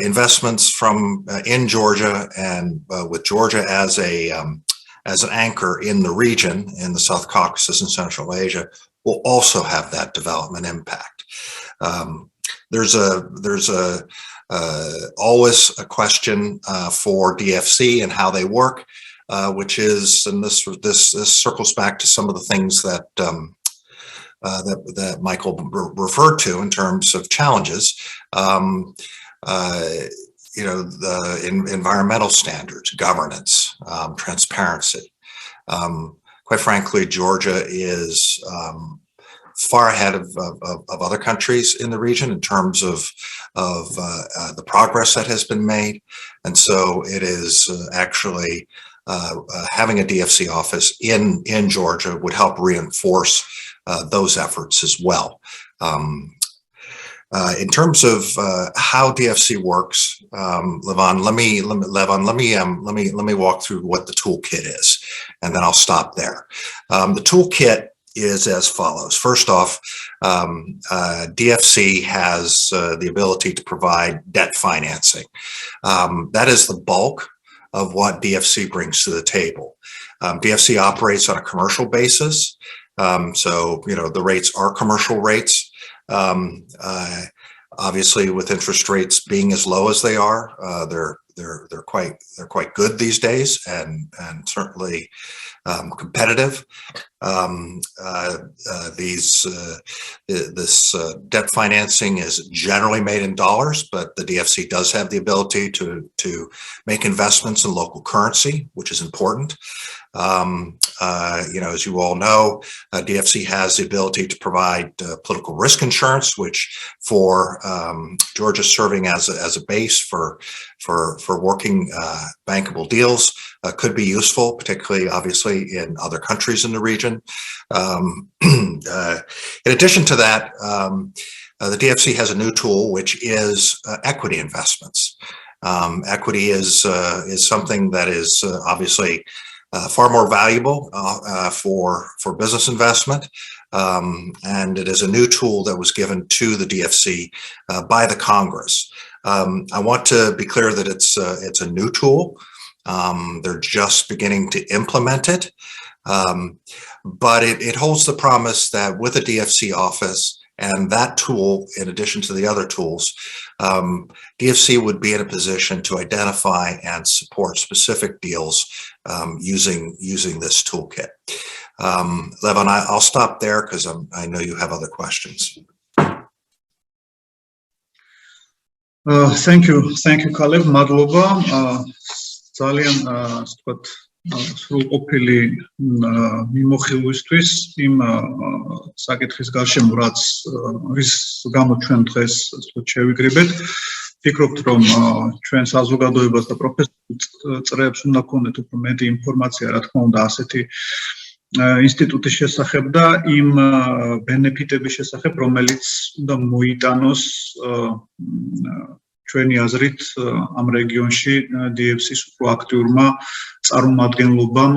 investments from in Georgia and with Georgia as an anchor in the region, in the South Caucasus and Central Asia, will also have that development impact. There's always a question for DFC and how they work, which is, and this circles back to some of the things that that Michael referred to in terms of challenges. The environmental standards, governance, transparency. Quite frankly, Georgia is far ahead of other countries in the region in terms of the progress that has been made. And so it is actually having a DFC office in Georgia would help reinforce those efforts as well. In terms of how DFC works, Levon, let me walk through what the toolkit is, and then I'll stop there. The toolkit is as follows. First off, DFC has the ability to provide debt financing. That is the bulk of what DFC brings to the table. DFC operates on a commercial basis, so the rates are commercial rates. Obviously, with interest rates being as low as they are, they're quite good these days, and certainly competitive. This debt financing is generally made in dollars, but the DFC does have the ability to make investments in local currency, which is important. As you all know, DFC has the ability to provide political risk insurance, which for Georgia serving as a base for working bankable deals could be useful, particularly obviously in other countries in the region. In addition to that, the DFC has a new tool, which is equity investments. Equity is something that is obviously far more valuable for business investment, and it is a new tool that was given to the DFC by the Congress. I want to be clear that it's a new tool. They're just beginning to implement it, but it holds the promise that with a DFC office and that tool, in addition to the other tools, DFC would be in a position to identify and support specific deals using this toolkit. Levon, I'll stop there because I know you have other questions. Thank you, Caleb. Madloba. ძალიან ვთქვათ სრულყოფილი მიმოხილვისთვის იმ საკითხის გარშემო, რის გამო ჩვენ დღეს შევიკრიბეთ. ვფიქრობთ, რომ ჩვენ საზოგადოებას და პროფესიულ წრეებს უნდა ქონდეთ უფრო მეტი ინფორმაცია, რა თქმა უნდა, ასეთი ინსტიტუტის შესახებ და იმ ბენეფიტების შესახებ, რომელიც უნდა მოიტანოს ჩვენი აზრით ამ რეგიონში DFC-ის უფრო აქტიურმა წარმომადგენლობამ,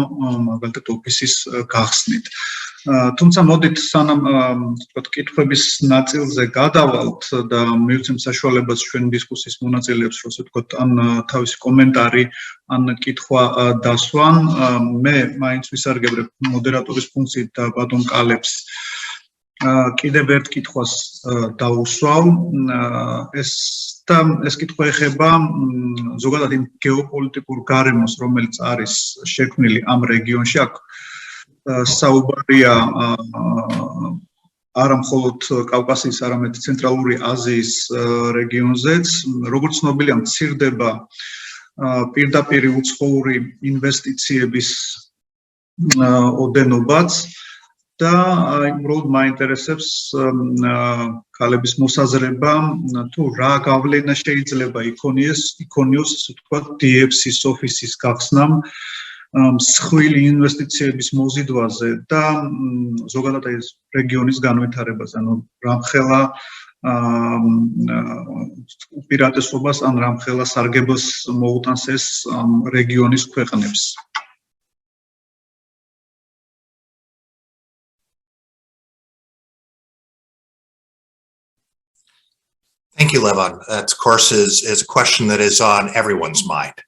მაგალითად ოფისის გახსნით. თუმცა მოდით სანამ ვთქვათ კითხვების ნაწილზე გადავალთ და მივცემ საშუალებას ჩვენ დისკუსიის მონაწილეებს, რომ ვთქვათ ან თავისი კომენტარი, ან კითხვა დასვან, მე მაინც ვისარგებლებ მოდერატორის ფუნქციით და ბატონ კალებს კიდევ ერთ კითხვას დაუსვავ. ეს კითხვა ეხება ზოგადად იმ გეოპოლიტიკურ გარემოს, რომელიც არის შექმნილი ამ რეგიონში. აქ საუბარია არა მხოლოდ კავკასიის, არამედ ცენტრალური აზიის რეგიონზეც. როგორც ცნობილია, მცირდება პირდაპირ უცხოური ინვესტიციების ოდენობაც და უბრალოდ მაინტერესებს კალების მოსაზრება, თუ რა გავლენა შეიძლება იქონიოს, ასე ვთქვათ, DFC-ის ოფისის გახსნამ მსხვილი ინვესტიციების მოზიდვაზე და ზოგადად ეს რეგიონის განვითარებაზე, ანუ რამხელა უპირატესობას ან რამხელა სარგებლოს მოუტანს ეს რეგიონის ქვეყნებს. Thank you, Levon. That, of course, is a question that is on everyone's mind,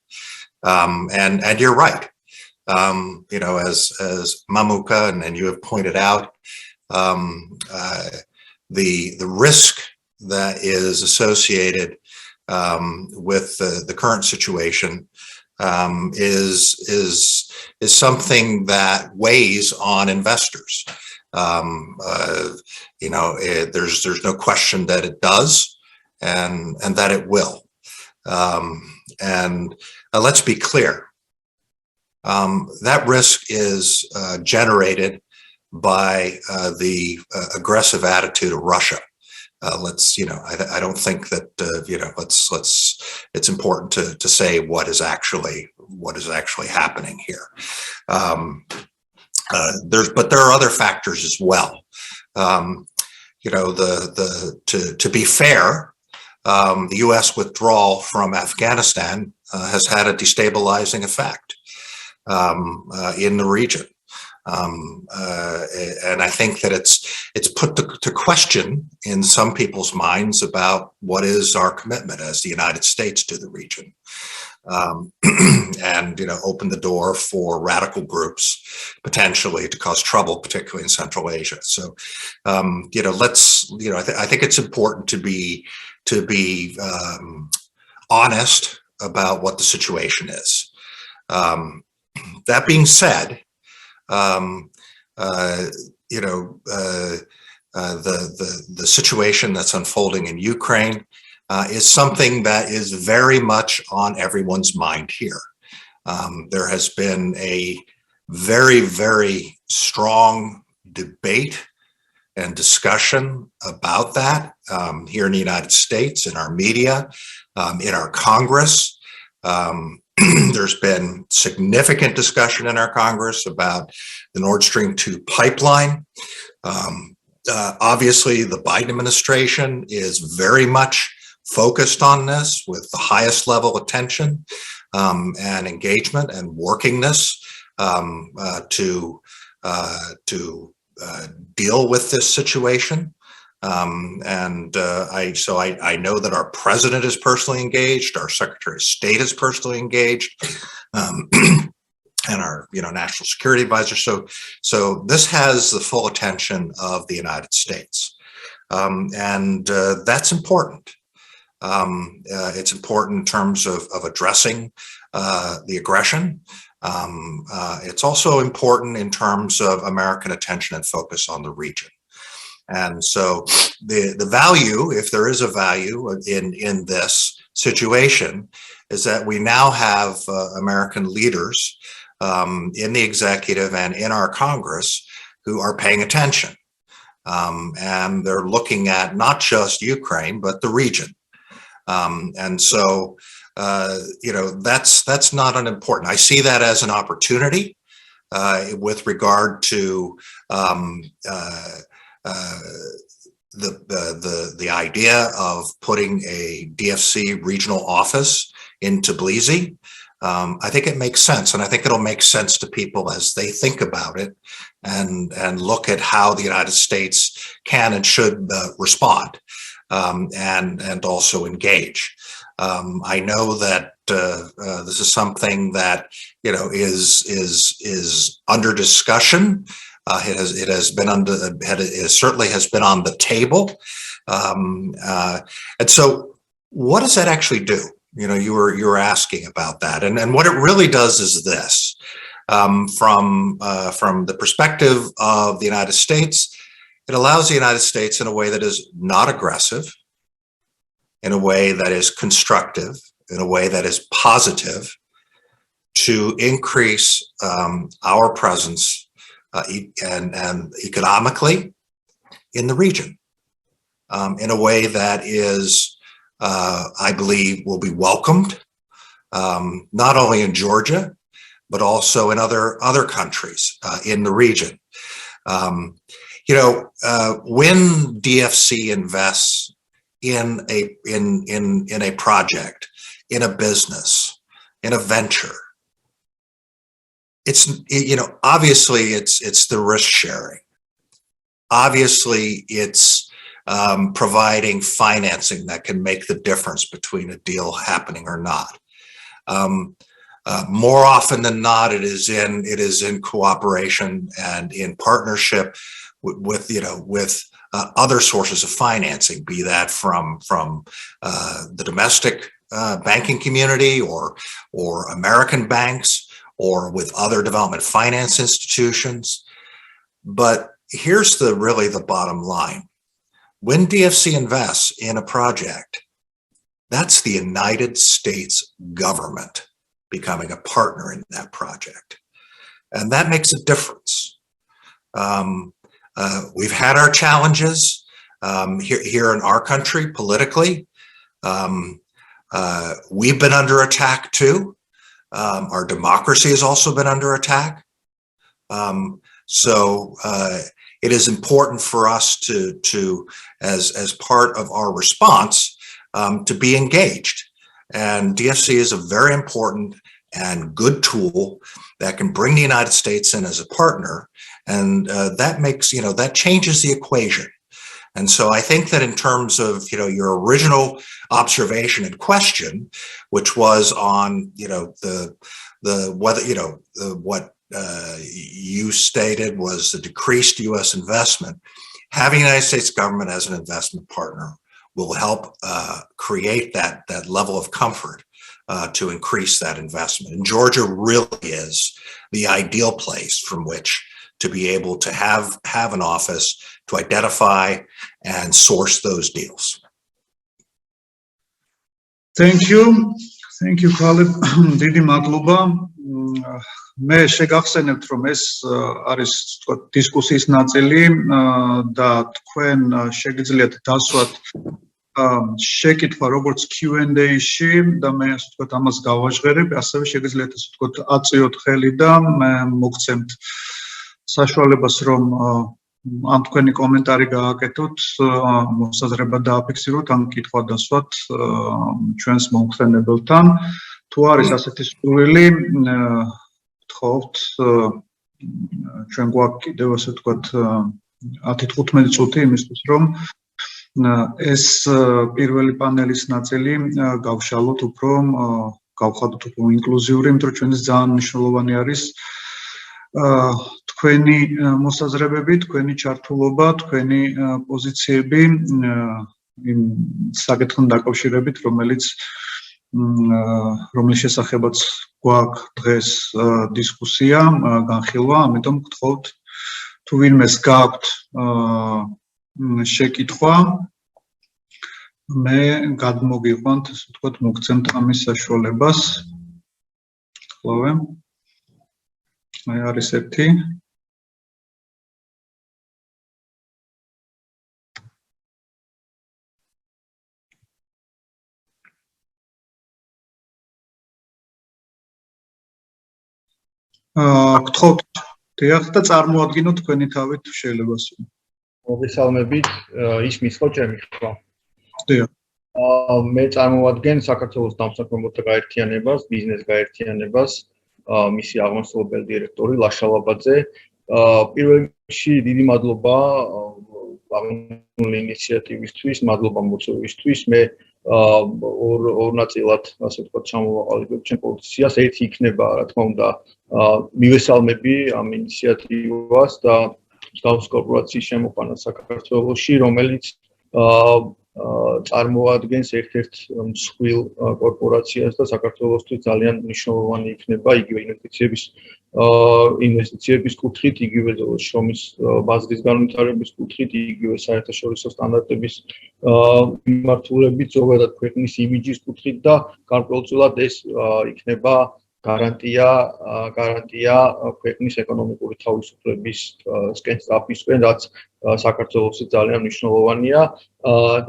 and you're right. As Mamuka and you have pointed out, the risk that is associated with the current situation is something that weighs on investors. There's no question that it does. And that it will. Let's be clear. That risk is generated by the aggressive attitude of Russia. I don't think that it's important to say what is actually happening here. But there are other factors as well. To be fair, the U.S. withdrawal from Afghanistan has had a destabilizing effect in the region. And I think that it's put to question in some people's minds about what is our commitment as the United States to the region, and open the door for radical groups potentially to cause trouble, particularly in Central Asia. So, I think it's important to be honest about what the situation is. That being said, the situation that's unfolding in Ukraine is something that is very much on everyone's mind here. There has been a very, very strong debate and discussion about that here in the United States, in our media, in our Congress. There's been significant discussion in our Congress about the Nord Stream 2 pipeline. Obviously, the Biden administration is very much focused on this with the highest level attention and engagement and workingness to deal with this situation. I know that our president is personally engaged, our Secretary of State is personally engaged, and our national security advisor. So this has the full attention of the United States, and that's important. It's important in terms of addressing the aggression. It's also important in terms of American attention and focus on the region. And so the value, if there is a value in this situation, is that we now have American leaders in the executive and in our Congress who are paying attention. And they're looking at not just Ukraine, but the region. That's not unimportant. I see that as an opportunity with regard to the idea of putting a DFC regional office in Tbilisi. I think it makes sense, and I think it'll make sense to people as they think about it and look at how the United States can and should respond and also engage. I know that this is something that is under discussion. It certainly has been on the table, and so what does that actually do? You were asking about that, and what it really does is this: from the perspective of the United States, it allows the United States in a way that is not aggressive, in a way that is constructive, in a way that is positive, to increase our presence and economically in the region, in a way that is, I believe, will be welcomed, not only in Georgia, but also in other countries in the region. When DFC invests in a project, in a business, in a venture, obviously it's the risk sharing. Obviously it's providing financing that can make the difference between a deal happening or not. More often than not, it is in cooperation and in partnership with other sources of financing, be that from the domestic banking community or American banks, or with other development finance institutions. But here's really the bottom line. When DFC invests in a project, that's the United States government becoming a partner in that project. And that makes a difference. We've had our challenges here in our country politically. We've been under attack too. Our democracy has also been under attack. So it is important for us to as part of our response, to be engaged. And DFC is a very important and good tool that can bring the United States in as a partner. And that makes, that changes the equation. And so I think that in terms of, your original observation and question, which was on, the whether, what you stated was the decreased U.S. investment, having the United States government as an investment partner will help create that level of comfort to increase that investment. And Georgia really is the ideal place from which to be able to have an office to identify and source those deals. Thank you, Khalid. დიდი მადლობა. მე შეგახსენებთ, რომ ეს არის დისკუსიის ნაწილი და თქვენ შეგიძლიათ დასვათ შეკითხვა როგორც Q&A-ში და მე ასე ვთქვათ ამას გავაჟღერებ, ასევე შეგიძლიათ ასე ვთქვათ აწიოთ ხელი და მოგცემთ საშუალებას, რომ ამ თქვენი კომენტარი გააკეთოთ, მოსაზრება დააფიქსიროთ, ან კითხვა დასვათ ჩვენს მომხსენებელთან. თუ არის ასეთი სურვილი, გთხოვთ, ჩვენ გვაქვს კიდევ ასე ვთქვათ 10-15 წუთი იმისთვის, რომ ეს პირველი პანელის ნაწილი გავშალოთ უფრო, გავხადოთ უფრო ინკლუზიური, იმიტომ რომ ჩვენთვის ძალიან მნიშვნელოვანი არის თქვენი მოსაზრებები, თქვენი ჩართულობა, თქვენი პოზიციები იმ საკითხთან დაკავშირებით, რომლის შესახებაც გვაქვს დღეს დისკუსია, განხილვა, ამიტომ გთხოვთ, თუ ვინმეს გაქვთ შეკითხვა, მე გადმოგიყვანთ, ასე ვთქვათ, მოგცემთ ამის საშუალებას. ხლოვე. აი არის ერთი. გთხოვთ, დიახ და წარმოადგინოთ თქვენი თავი თუ შეიძლება. მოგესალმებით, ისმის ხო ჩემი ხმა? დიახ. მე წარმოადგენ საქართველოს დამსახურებელთა გაერთიანებას, ბიზნეს გაერთიანებას, მისი აღმასრულებელი დირექტორი ლაშალაბაძე. პირველ რიგში დიდი მადლობა აღნიშნული ინიციატივისთვის, მადლობა მოწვევისთვის. მე ორ ნაწილად, ასე ვთქვათ, ჩამოვაყალიბებ ჩემ პოზიციას. ერთი იქნება, რა თქმა უნდა, მივესალმები ამ ინიციატივას და მსგავსი კორპორაციის შემოყვანა საქართველოში, რომელიც წარმოადგენს ერთ-ერთ მსხვილ კორპორაციას და საქართველოსთვის ძალიან მნიშვნელოვანი იქნება იგივე ინვესტიციების კუთხით, იგივე შრომის ბაზრის განვითარების კუთხით, იგივე საერთაშორისო სტანდარტების მიმართულებით, ზოგადად ქვეყნის იმიჯის კუთხით და გარკვეულწილად ეს იქნება გარანტია ქვეყნის ეკონომიკური თავისუფლებისკენ სწრაფისკენ, რაც საქართველოსი ძალიან მნიშვნელოვანია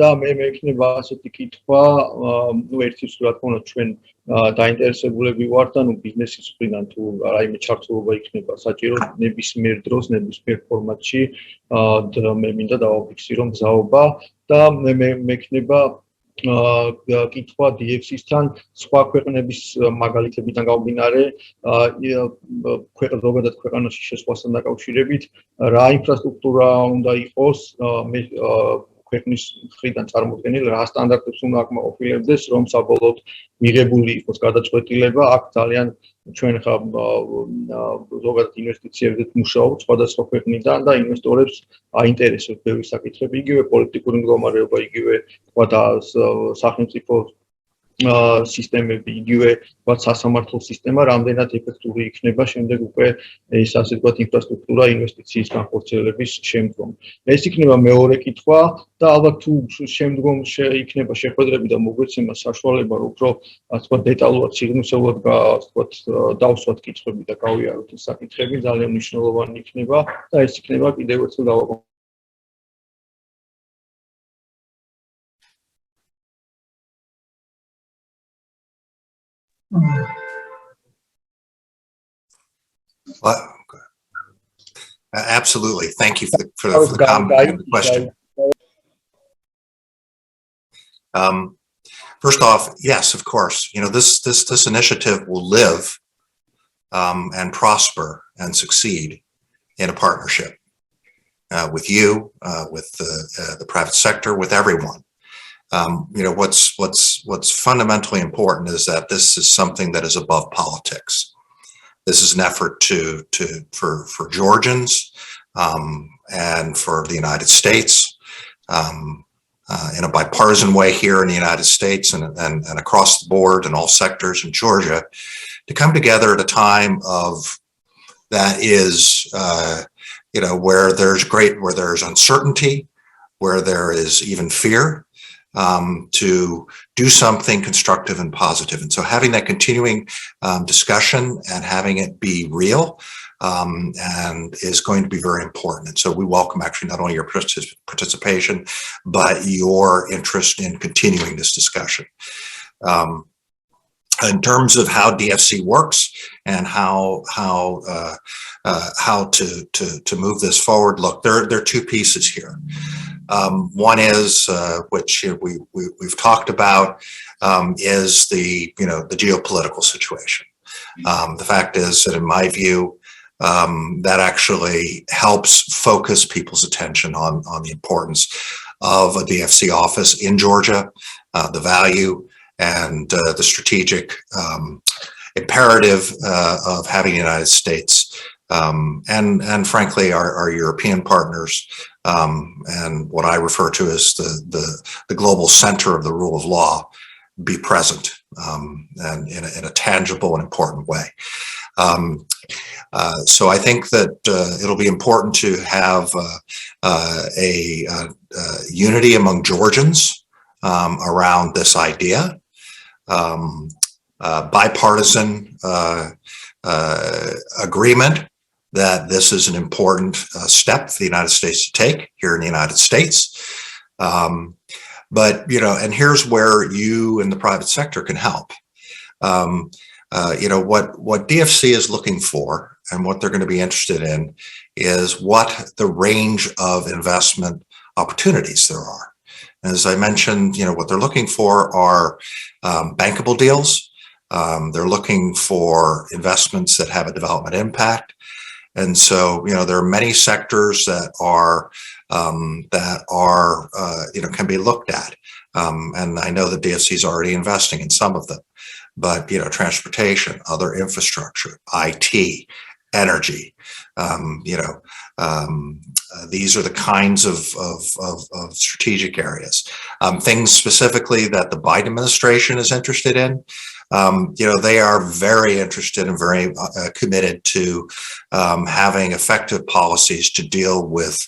და მე მექნება ასეთი კითხვა, ერთის რა თქმა უნდა ჩვენ დაინტერესებულები ვართ და ბიზნესის მხრიდან თუ რაიმე ჩართულობა იქნება საჭირო ნებისმიერ დროს, ნებისმიერ ფორმატში მე მინდა დავაფიქსირო მგზაობა და მე მექნება კითხვა DFC-სთან სხვა ქვეყნების მაგალითებიდან გამომდინარე, ზოგადად ქვეყანაში შესვლასთან დაკავშირებით, რა ინფრასტრუქტურა უნდა იყოს ქვეყნის მხრიდან წარმოდგენილ, რა სტანდარტებს უნდა აკმაყოფილებდეს, რომ საბოლოოდ მიღებული იყოს გადაწყვეტილება. აქ ძალიან ჩვენ ხა ზოგადად ინვესტიციებზეც მუშაობთ სხვადასხვა ქვეყნიდან და ინვესტორებს აინტერესებს ბევრი საკითხები, იგივე პოლიტიკური მდგომარეობა, იგივე სხვა სახელმწიფო სისტემები, იგივე ვთქვათ სასამართლო სისტემა რამდენად ეფექტური იქნება შემდეგ უკვე ეს ასე ვთქვათ ინფრასტრუქტურა ინვესტიციის განხორციელების შემდგომ. ეს იქნება მეორე კითხვა და ალბათ თუ შემდგომ იქნება შეხვედრები და მოგვეცემა საშუალება უფრო ასე ვთქვათ დეტალურად სიღრმისეულად ვთქვათ დავსვათ კითხვები და გავიაროთ ეს საკითხები ძალიან მნიშვნელოვანი იქნება და ეს იქნება კიდევ ერთხელ დავაკვირდებით. Well, absolutely. Thank you for the comment and the question. First off, yes, of course. This initiative will live and prosper and succeed in a partnership with you, with the private sector, with everyone. What's fundamentally important is that this is something that is above politics. This is an effort for Georgians and for the United States in a bipartisan way here in the United States and across the board in all sectors in Georgia to come together at a time of that is where there's uncertainty, where there is even fear. To do something constructive and positive. And so having that continuing discussion and having it be real and is going to be very important. And so we welcome actually not only your participation, but your interest in continuing this discussion. In terms of how DFC works and how to move this forward, look, there are two pieces here. One is which we've talked about is the geopolitical situation. The fact is that in my view, that actually helps focus people's attention on the importance of a DFC office in Georgia, the value and the strategic imperative of having the United States and frankly our European partners and what I refer to as the global center of the rule of law be present and in a tangible and important way. So I think that it'll be important to have a unity among Georgians around this idea. Bipartisan agreement that this is an important step for the United States to take here in the United States. But, and here's where you and the private sector can help. What DFC is looking for and what they're going to be interested in is what the range of investment opportunities there are. As I mentioned, what they're looking for are bankable deals. They're looking for investments that have a development impact. And so, there are many sectors that are can be looked at. And I know that DFC is already investing in some of them, but, transportation, other infrastructure, IT, energy, these are the kinds of strategic areas. Things specifically that the Biden administration is interested in. They are very interested and very committed to having effective policies to deal with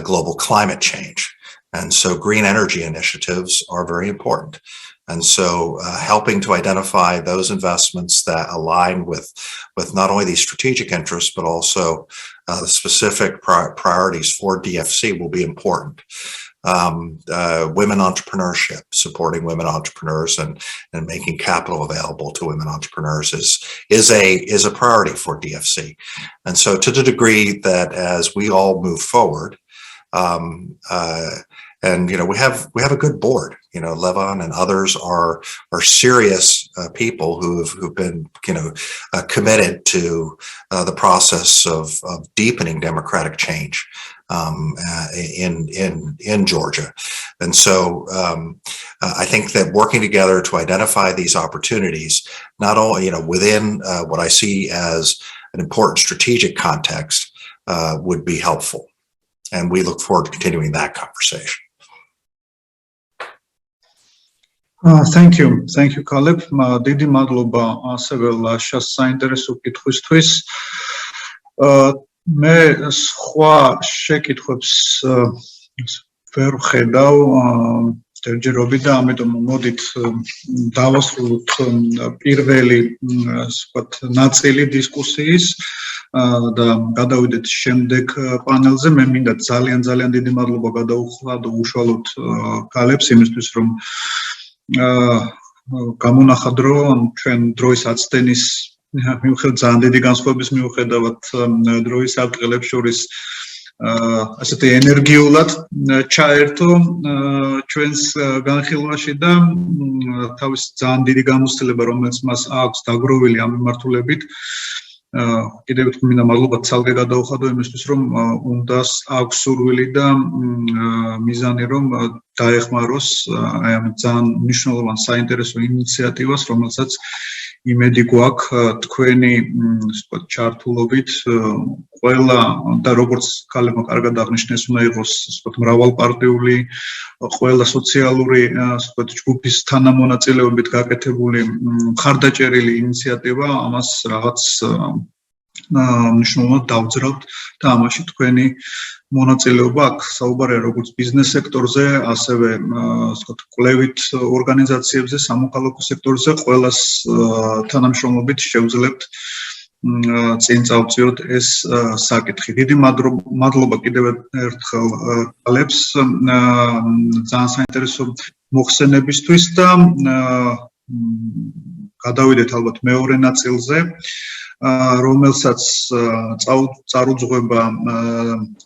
global climate change. And so green energy initiatives are very important. And so helping to identify those investments that align with not only these strategic interests, but also the specific priorities for DFC will be important. Women entrepreneurship, supporting women entrepreneurs and making capital available to women entrepreneurs is a priority for DFC. And so to the degree that as we all move forward, and we have a good board. Levon and others are serious people who've been committed to the process of deepening democratic change in Georgia. And so I think that working together to identify these opportunities, not only within what I see as an important strategic context, would be helpful. And we look forward to continuing that conversation. Thank you, Caleb. დიდი მადლობა ასევე ლაშას საინტერესო კითხვისთვის. მე სხვა შეკითხვებს ვერ ვხედავ ჯერჯერობით და ამიტომ მოდით დავასრულოთ პირველი ნაწილი დისკუსიის და გადავიდეთ შემდეგ პანელზე. მე მინდა ძალიან დიდი მადლობა გადაუხლა და უშუალოდ კალებს იმისთვის, რომ გამონახად, რომ ჩვენ დროის აცდენის მიუხედავად ძალიან დიდი განსხვავების მიუხედავად დროის ადგილებს შორის ასეთი ენერგიულად ჩაერთო ჩვენს განხილვაში და თავის ძალიან დიდი გამოცდილება, რომელიც მას აქვს დაგროვილი ამ მიმართულებით. კიდევ ერთხელ მინდა მადლობა ცალკე გადაუხადო იმისთვის, რომ უნდა აქვს სურვილი და მიზანი, რომ დაეხმაროს აი ამ ძალიან მნიშვნელოვან საინტერესო ინიციატივას, რომელსაც იმედი გვაქვს თქვენი ჩართულობით ყველა და როგორც კალებმა კარგად აღნიშნეს, უნდა იყოს მრავალპარტიული, ყველა სოციალური ჯგუფის თანამონაწილეობით გაკეთებული მხარდაჭერილი ინიციატივა, ამას რაღაც მნიშვნელოვნად დავძრავთ და ამაში თქვენი მონაწილეობა აქვს. საუბარია როგორც ბიზნეს სექტორზე, ასევე კვლევით ორგანიზაციებზე, სამოქალაქო სექტორზე, ყველას თანამშრომლობით შევძლებთ წინ წავწიოთ ეს საკითხი. დიდი მადლობა კიდევ ერთხელ კალებს ძალიან საინტერესო მოხსენებისთვის და გადავიდეთ ალბათ მეორე ნაწილზე, რომელსაც წარუძღვება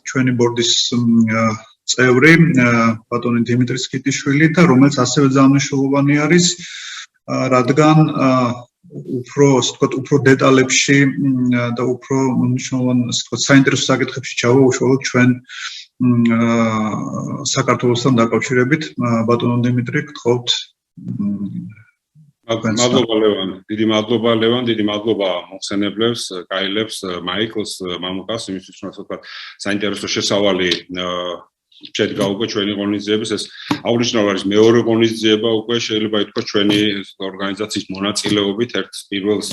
ჩვენი ბორდის წევრი ბატონი დიმიტრი სკიტიშვილი და რომელიც ასევე ძალიან მნიშვნელოვანი არის, რადგან უფრო დეტალებში და უფრო მნიშვნელოვან საინტერესო საკითხებში ჩავაუშვათ ჩვენ საქართველოსთან დაკავშირებით. ბატონო დიმიტრი, გთხოვთ. მადლობა ლევან, დიდი მადლობა მოხსენებლებს, კაილებს, მაიკლს, მამუკას, იმისთვის რომ ასე ვთქვათ, საინტერესო შესავალი შედგა უკვე ჩვენი ღონისძიების. ეს აღნიშნავ არის მეორე ღონისძიება უკვე შეიძლება ითქვას ჩვენი ორგანიზაციის მონაწილეობით. ერთ პირველს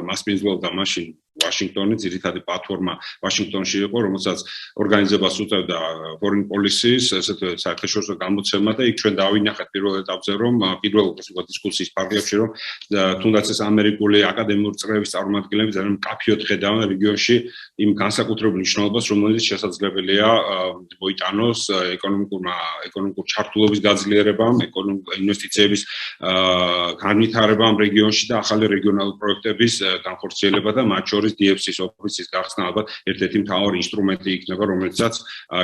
მასპინძლობდა და მაშინ ვაშინგტონი, ძირითადი პლატფორმა ვაშინგტონში იყო, რომელსაც ორგანიზებას უწევდა Foreign Policy-ის ესეთ საერთაშორისო გამოცემა და იქ ჩვენ დავინახეთ პირველ ეტაპზე, რომ პირველ დისკუსიის ფარგლებში, რომ თუნდაც ეს ამერიკული აკადემიური წრეების წარმომადგენლები ძალიან მკაფიოდ ხედავენ რეგიონში იმ განსაკუთრებულ მნიშვნელობას, რომელიც შესაძლებელია მოიტანოს ეკონომიკურ ჩართულობის გაძლიერებამ, ინვესტიციების განვითარებამ რეგიონში და ახალი რეგიონალური პროექტების განხორციელება და მათ შორის DFC-ის ოფისის გახსნა ალბათ ერთ-ერთი მთავარი ინსტრუმენტი იქნება, რომელსაც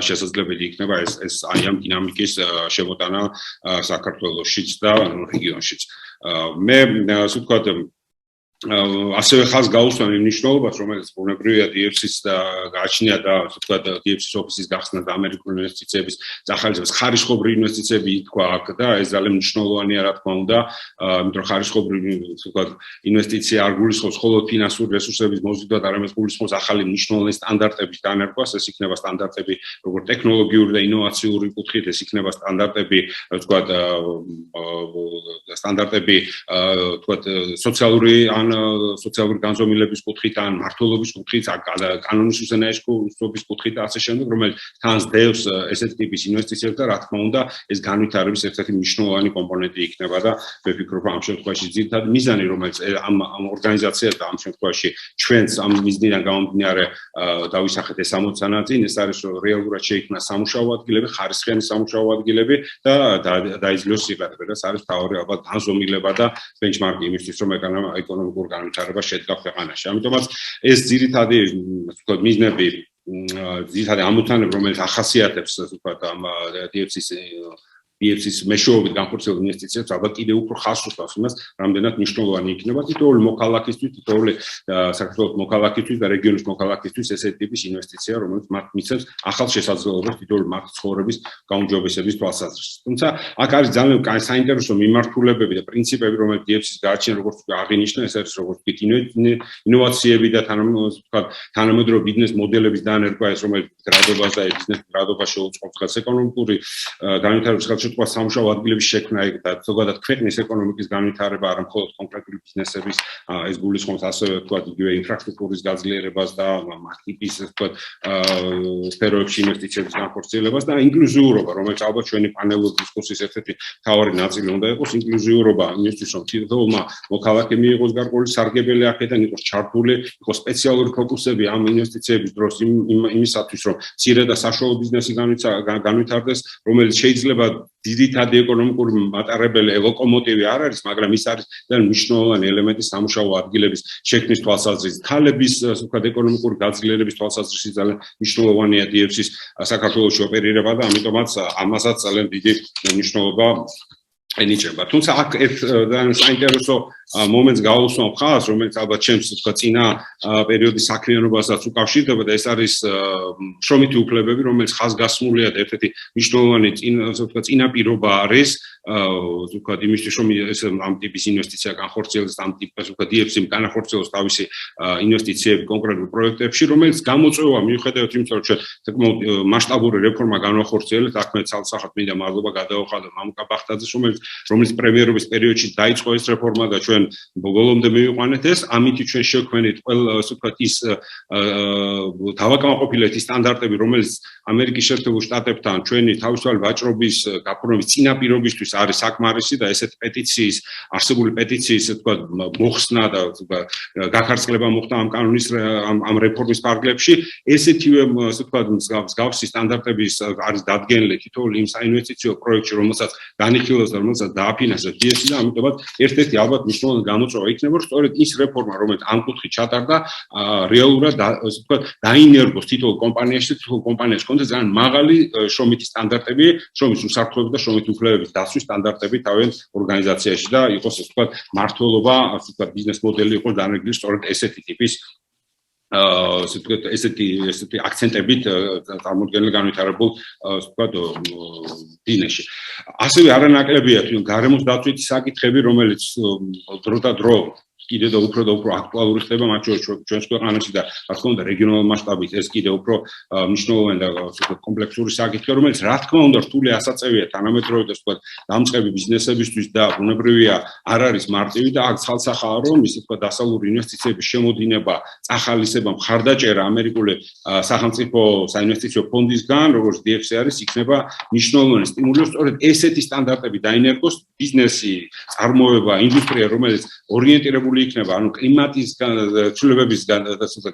შესაძლებელი იქნება ეს აი ამ დინამიკის შემოტანა საქართველოშიც და რეგიონშიც. მე ასე ვთქვათ, ასევე ხაზს გაუსვამ იმ მნიშვნელობას, რომელიც ბუნებრივია DFC-ს და გააჩნია და ასე ვთქვათ DFC-ის ოფისის გახსნა და ამერიკული ინვესტიციების захарიზებას ხარისხობრივი ინვესტიციები ითქვა აქ და ეს ძალიან მნიშვნელოვანია, რა თქმა უნდა, იმიტომ რომ ხარისხობრივი ასე ვთქვათ ინვესტიცია არ გულისხმობს მხოლოდ ფინანსური რესურსების მოზიდვას, არამედ გულისხმობს ახალი მნიშვნელოვანი სტანდარტების დანერგვას. ეს იქნება სტანდარტები როგორც ტექნოლოგიური და ინოვაციური კუთხით, ეს იქნება სტანდარტები, ასე ვთქვათ, ვთქვათ სოციალური სოციალური განზომილების კუთხით ან მართლობის კუთხით, კანონის უზენაესობის კუთხით და ასე შემდეგ, რომელიც თან ზდევს ესეთ ტიპის ინვესტიციებს და რა თქმა უნდა, ეს განვითარების ერთ-ერთი მნიშვნელოვანი კომპონენტი იქნება და მე ვფიქრობ, ამ შემთხვევაში ძირითადად მიზანი, რომელიც ამ ორგანიზაციას და ამ შემთხვევაში ჩვენს ამ მიზნიდან გამომდინარე დავისახეთ ეს ამოცანა წინ, ეს არის რომ რეალურად შეიქმნას სამუშაო ადგილები, ხარისხიანი სამუშაო ადგილები და დაიძლიოს სიყარბე. ეს არის თავი ალბათ განზომილება და ბენჩმარკი იმისთვის, რომ ეკონომიკურ განვითარება შედგა ქვეყანაში. ამიტომაც ეს ძირითადი ვთქვათ მიზნები, ძირითადი ამოცანები, რომელიც ახასიათებს ვთქვათ ამ DFC-ის მეშვეობით განხორციელებულ ინვესტიციებს, ალბათ კიდევ უფრო ხაზს უსვამს იმას, რამდენად მნიშვნელოვანი იქნება თითოეული მოქალაქისთვის, თითოეული საქართველოს მოქალაქისთვის და რეგიონის მოქალაქისთვის ესეთი ტიპის ინვესტიცია, რომელიც მათ მისცემს ახალ შესაძლებლობას თითოეული მათი ცხოვრების გაუმჯობესების თვალსაზრისით. თუმცა აქ არის ძალიან საინტერესო მიმართულებები და პრინციპები, რომელიც DFC-ს გააჩნია, როგორც აღინიშნა, ეს არის როგორც ვთქვით, ინოვაციები და თანამედროვე ბიზნეს მოდელების დანერგვა, ეს რომელიც გრადობას და ბიზნეს გრადობას შეუწყობს ხელს ეკონომიკური განვითარების შეტყვა სამუშაო ადგილების შექმნა და ზოგადად ქვეყნის ეკონომიკის განვითარება არა მხოლოდ კონკრეტული ბიზნესების ეს გულისხმობს ასევე თქვა იგივე ინფრასტრუქტურის გაძლიერებას და მარტივის თქვა სფეროებში ინვესტიციების განხორციელებას და ინკლუზიურობა, რომელიც ალბათ ჩვენი პანელური დისკუსიის ერთ-ერთი მთავარი ნაწილი უნდა იყოს, ინკლუზიურობა იმისთვის, რომ თითოეულმა მოქალაქე მიიღოს გარკვეული სარგებელი აქედან, იყოს ჩართული, იყოს სპეციალური ფოკუსები ამ ინვესტიციების დროს იმისათვის, რომ მცირე და საშუალო ბიზნესი განვითარდეს, რომელიც შეიძლება ძირითადი ეკონომიკური მატარებელი ლოკომოტივი არ არის, მაგრამ ის არის ძალიან მნიშვნელოვანი ელემენტი სამუშაო ადგილების შექმნის თვალსაზრისით. ქალების ვთქვათ ეკონომიკური გაძლიერების თვალსაზრისით ძალიან მნიშვნელოვანია DFC-ის საქართველოში ოპერირება და ამიტომაც ამასაც ძალიან დიდი მნიშვნელობა ენიჭება. თუმცა აქ ერთ ძალიან საინტერესო მომენტს გავუსვამ ხალხს, რომელიც ალბათ ჩემს თქვა წინა პერიოდის საქმიანობასაც უკავშირდება და ეს არის შრომითი უფლებები, რომელიც ხაზგასმულია და ერთ-ერთი მნიშვნელოვანი წინაპირობა არის თქვა იმისთვის, რომ ეს ამ ტიპის ინვესტიცია განხორციელდეს, ამ ტიპის თქვა DFC-მ განახორციელოს თავისი ინვესტიციები კონკრეტულ პროექტებში, რომელიც გამოწვევა მიუხედავად იმისა, რომ ჩვენ საკმაოდ მასშტაბური რეფორმა განახორციელეთ, აქ მე ცალსახად მინდა მადლობა გადავუხადო მამუკა ბახტაძეს, რომელიც პრემიერობის პერიოდში დაიწყო ეს რეფორმა და ჩვენ ბოლომდე მივიყვანეთ ეს, ამით ჩვენ შევქმნით ყველა ასე ვთქვათ ის დავაკმაყოფილეთ ის სტანდარტები, რომელიც ამერიკის შეერთებულ შტატებთან ჩვენი თავისუფალი ვაჭრობის გაფორმების წინაპირობისთვის არის საკმარისი და ესეთ პეტიციის, არსებული პეტიციის ასე ვთქვათ მოხსნა და გაქარწყლება მოხდა ამ კანონის ამ რეფორმის ფარგლებში, ესეთივე ასე ვთქვათ მსგავსი სტანდარტების არის დადგენილი თითოეულ იმ საინვესტიციო პროექტში, რომელსაც განიხილავს და რომელსაც დააფინანსებს DFC და ამიტომაც ერთ-ერთი ალბათ მნიშვნელოვანი გამოწვევა იქნება, რომ სწორედ ის რეფორმა, რომელიც ამ კუთხით ჩატარდა, რეალურად ასე ვთქვათ დაინერგოს თითოეულ კომპანიაში, თითოეულ კომპანიაში კონდეს ძალიან მაღალი შრომითი სტანდარტები, შრომის უსაფრთხოების და შრომითი უფლებების დაცვის სტანდარტები თავიანთ ორგანიზაციაში და იყოს ასე ვთქვათ მართლობა, ასე ვთქვათ ბიზნეს მოდელი იყოს დანერგილი სწორედ ესეთი ტიპის ასე ვთქვათ ესეთი აქცენტებით წარმოდგენილი განვითარებულ ასე ვთქვათ ბიზნესში. ასევე არანაკლებია თვითონ გარემოს დაცვითი საკითხები, რომელიც დრო და დრო კიდევ და უფრო აქტუალური ხდება მათ შორის ჩვენს ქვეყანაში და რა თქმა უნდა რეგიონულ მასშტაბით ეს კიდევ უფრო მნიშვნელოვანი და კომპლექსური საკითხია, რომელიც რა თქმა უნდა რთული ასაწევია თანამედროვე და ვთქვათ დამწყები ბიზნესებისთვის და ბუნებრივია არ არის მარტივი და აქ ცალსახაა რომ ისე ვთქვათ დასავლური ინვესტიციების შემოდინება, წახალისება, მხარდაჭერა ამერიკული სახელმწიფო საინვესტიციო ფონდისგან, როგორც DFC არის, იქნება მნიშვნელოვანი სტიმული, სწორედ ესეთი სტანდარტები დაინერგოს ბიზნესი, წარმოება, ინდუსტრია, რომელიც ორიენტირებული იქნება, ანუ კლიმატის ცვლილებების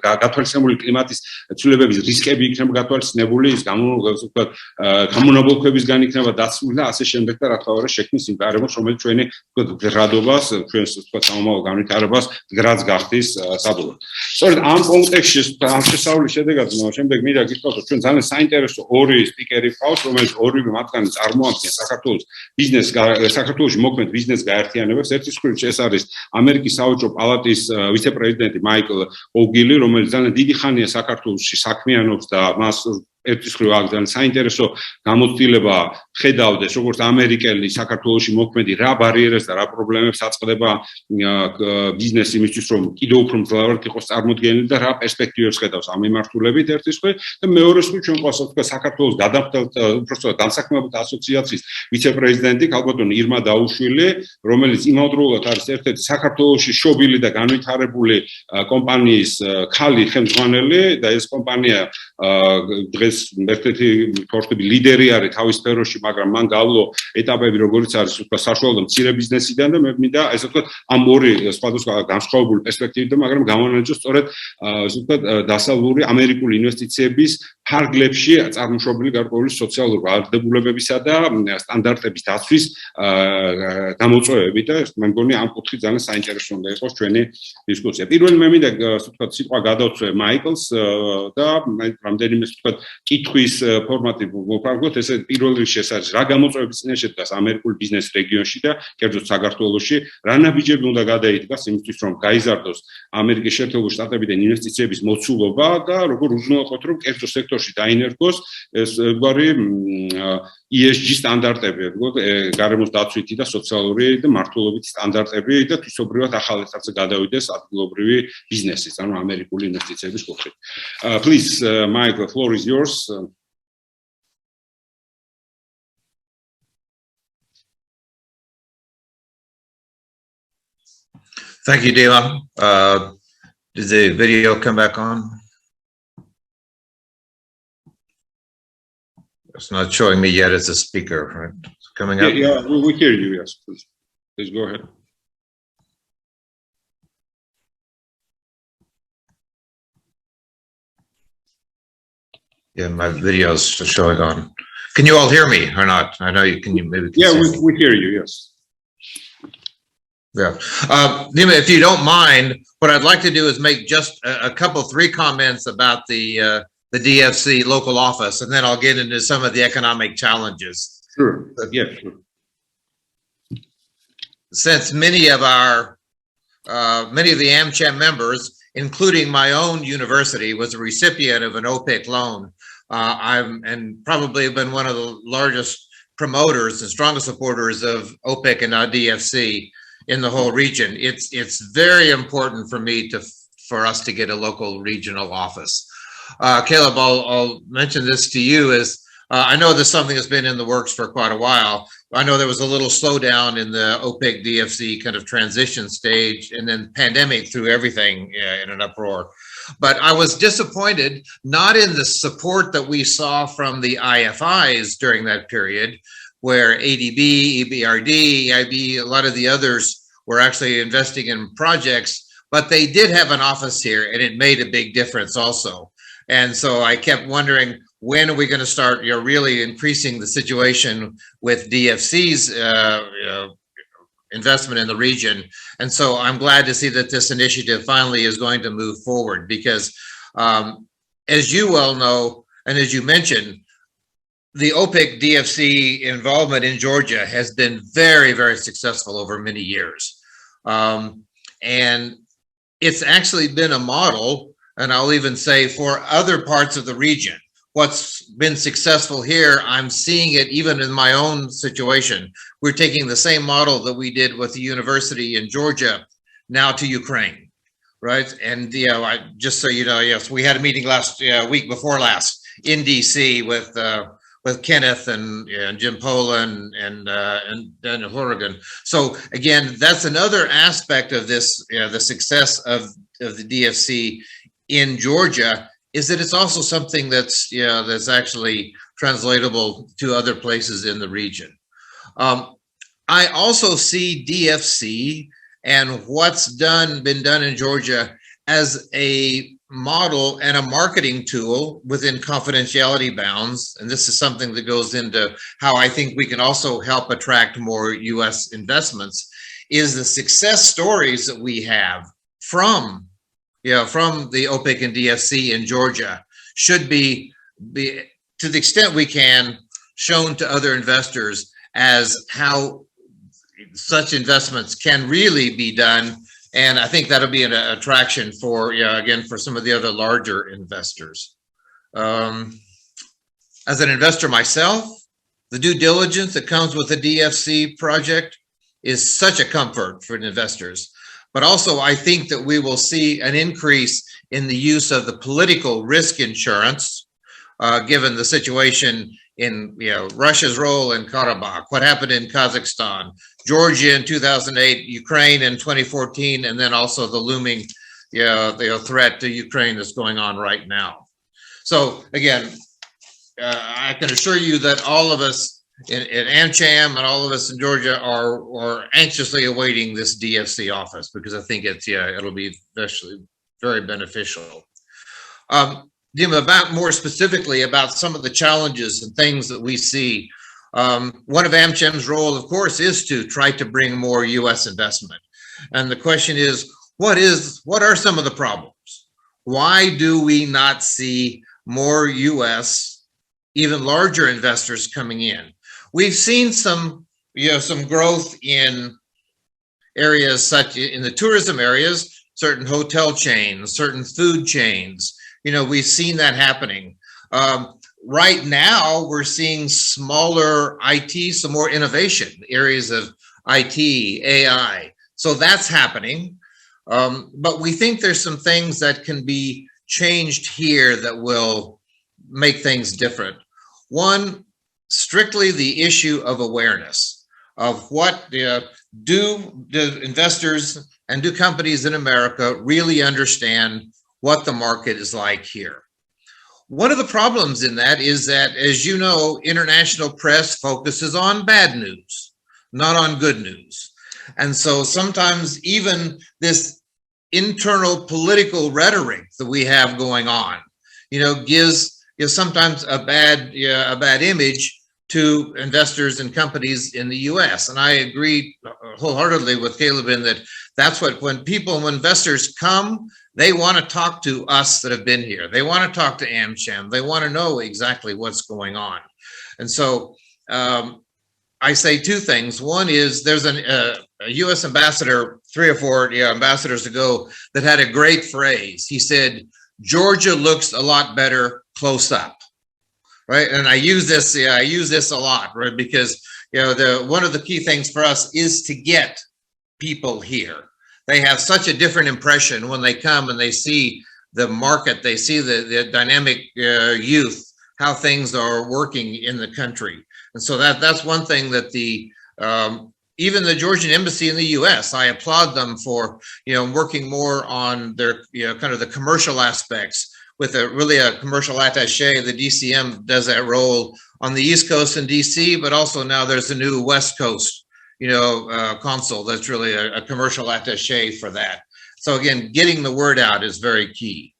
გათვალისწინებული კლიმატის ცვლილებების რისკები იქნება გათვალისწინებული, ის გამონაბოლქვებისგან იქნება დაცული და ასე შემდეგ და რა თქმა უნდა შექმნის იმ გარემოს, რომელიც ჩვენი გრადობას, ჩვენს სამომავლო განვითარებას გრადს გახდის საბოლოოდ. სწორედ ამ კონტექსტში ამ შესწავლის შედეგად შემდეგ მინდა გითხრათ, რომ ჩვენ ძალიან საინტერესო ორი სპიკერი ყავს, რომელიც ორივე მათგანი წარმოადგენს საქართველოს ბიზნეს საქართველოში მოქმედ ბიზნეს გაერთიანებას. ერთის მხრივ ეს არის ამერიკის საავადმყოფო პალატის ვიცე-პრეზიდენტი მაიკლ ოგილი, რომელიც ძალიან დიდი ხანია საქართველოში საქმიანობს და მას ერთის მხრივ აქ ძალიან საინტერესო გამოცდილება ხედავდეს, როგორც ამერიკელი საქართველოში მოქმედი რა ბარიერებს და რა პრობლემებს აწყდება ბიზნესი იმისთვის, რომ კიდევ უფრო მძლავრად იყოს წარმოდგენილი და რა პერსპექტივებს ხედავს ამ მიმართულებით ერთის მხრივ და მეორეს მხრივ ჩვენ ყავს თქვა საქართველოს უпростоრად დამსაქმებელთა ასოციაციის ვიცე-პრეზიდენტი ქალბატონი ირმა დაუშვილი, რომელიც იმავდროულად არის ერთ-ერთი საქართველოში შობილი და განვითარებული კომპანიის ქალი ხელმძღვანელი და ეს კომპანია დღეს ერთ-ერთი თორსები ლიდერი არის თავის სფეროში, მაგრამ მან გავლო ეტაპები, როგორც არის თქვა საშუალო და მცირე ბიზნესიდან და მე მინდა ესე ვთქვათ ამ ორი სხვადასხვა განსხვავებული პერსპექტივიდან, მაგრამ გამონაჯოს სწორედ ესე ვთქვათ დასავლური ამერიკული ინვესტიციების ფარგლებში წარმოშობილი გარკვეული სოციალური ვალდებულებებისა და სტანდარტების დაცვის გამოწვევები და მე მგონი ამ კუთხით ძალიან საინტერესო უნდა იყოს ჩვენი დისკუსია. პირველი მე მინდა ასე ვთქვათ სიტყვა გადავწვე მაიკლს და რამდენიმე ასე ვთქვათ კითხვის ფორმატი მოვფარგლოთ, ესე პირველ რიგში ეს არის რა გამოწვევების წინაშე დგას ამერიკული ბიზნეს რეგიონში და კერძოდ საქართველოში, რა ნაბიჯები უნდა გადაიდგას იმისთვის, რომ გაიზარდოს ამერიკის შეერთებული შტატებიდან ინვესტიციების მოცულობა და როგორ უზრუნველყოთ, რომ კერძო სექტორში დაინერგოს ეს გვარი ESG სტანდარტები, გარემოს დაცვითი და სოციალური და მართლობითი სტანდარტები და თვისობრივად ახალ ეტაპზე გადავიდეს ადგილობრივი ბიზნესის, ანუ ამერიკული ინვესტიციების კუთხით. Please, Mike, the floor is yours. Thank you, Dima. Did the video come back on? It's not showing me yet as a speaker, right? It's coming up. Yeah, we hear you. Yes, please. Please go ahead. Yeah, my video's showing on. Can you all hear me or not? I know you can. You maybe. Can Yeah, we hear you. Yes. Yeah. Dima, if you don't mind, what I'd like to do is make just a couple, 3 comments about the DFC local office, and then I'll get into some of the economic challenges. Sure. Yeah, sure. Since many of the AmCham members, including my own university, was a recipient of an OPIC loan, and probably have been one of the largest promoters and strongest supporters of OPIC and DFC in the whole region. It's very important for me for us to get a local regional office. Caleb, I'll mention this to you as I know this is something that's been in the works for quite a while. I know there was a little slowdown in the OPIC DFC kind of transition stage, and then pandemic threw everything in an uproar. But I was disappointed not in the support that we saw from the IFIs during that period, where ADB, EBRD, EIB, a lot of the others were actually investing in projects, but they did have an office here, and it made a big difference also. And so I kept wondering, when are we going to start, really increasing the situation with DFC's investment in the region? And so I'm glad to see that this initiative finally is going to move forward, because as you well know, and as you mentioned, the OPIC DFC involvement in Georgia has been very, very successful over many years. And it's actually been a model, and I'll even say for other parts of the region. What's been successful here, I'm seeing it even in my own situation. We're taking the same model that we did with the university in Georgia now to Ukraine, right? And just so you know, yes, we had a meeting last week before last in DC with Kenneth and Jim Poland and Daniel Horrigan. So again, that's another aspect of this, the success of the DFC in Georgia, is that it's also something that's actually translatable to other places in the region. I also see DFC and what's been done in Georgia as a model and a marketing tool within confidentiality bounds. And this is something that goes into how I think we can also help attract more US investments, is the success stories that we have from the OPIC and DFC in Georgia should be, to the extent we can, shown to other investors as how such investments can really be done. And I think that'll be an attraction for, again, for some of the other larger investors. As an investor myself, the due diligence that comes with the DFC project is such a comfort for investors. But also, I think that we will see an increase in the use of the political risk insurance, given the situation in Russia's role in Karabakh, what happened in Kazakhstan, Georgia in 2008, Ukraine in 2014, and then also the looming threat to Ukraine that's going on right now. So again, I can assure you that all of us in AmCham and all of us in Georgia are anxiously awaiting this DFC office, because I think it'll be especially very beneficial. Dima, about more specifically about some of the challenges and things that we see. One of AmCham's role, of course, is to try to bring more US investment. And the question is, what are some of the problems? Why do we not see more US, even larger investors coming in? We've seen some growth in areas such in the tourism areas, certain hotel chains, certain food chains. We've seen that happening. Right now, we're seeing smaller IT, some more innovation, areas of IT, AI. So that's happening. But we think there's some things that can be changed here that will make things different. One, strictly the issue of awareness. of what do investors and do companies in America really understand what the market is like here. One of the problems in that is that, as you know, international press focuses on bad news, not on good news. And so sometimes even this internal political rhetoric that we have going on, gives sometimes a bad image to investors and companies in the U.S. And I agree wholeheartedly with Caleb in that that's what, when investors come, they want to talk to us that have been here. They want to talk to AmCham. They want to know exactly what's going on. And so I say two things. One is there's a U.S. ambassador 3 or 4 ambassadors ago that had a great phrase. He said, "Georgia looks a lot better close up." Right, and I use this a lot, right? Because one of the key things for us is to get people here. They have such a different impression when they come and they see the market, they see the dynamic youth, how things are working in the country, and so that's one thing that even the Georgian embassy in the U.S., I applaud them for working more on their kind of the commercial aspects. With a commercial attaché, the DCM does that role on the East Coast in DC, but also now there's a new West Coast, consul that's really a commercial attaché for that. So again, getting the word out is very key.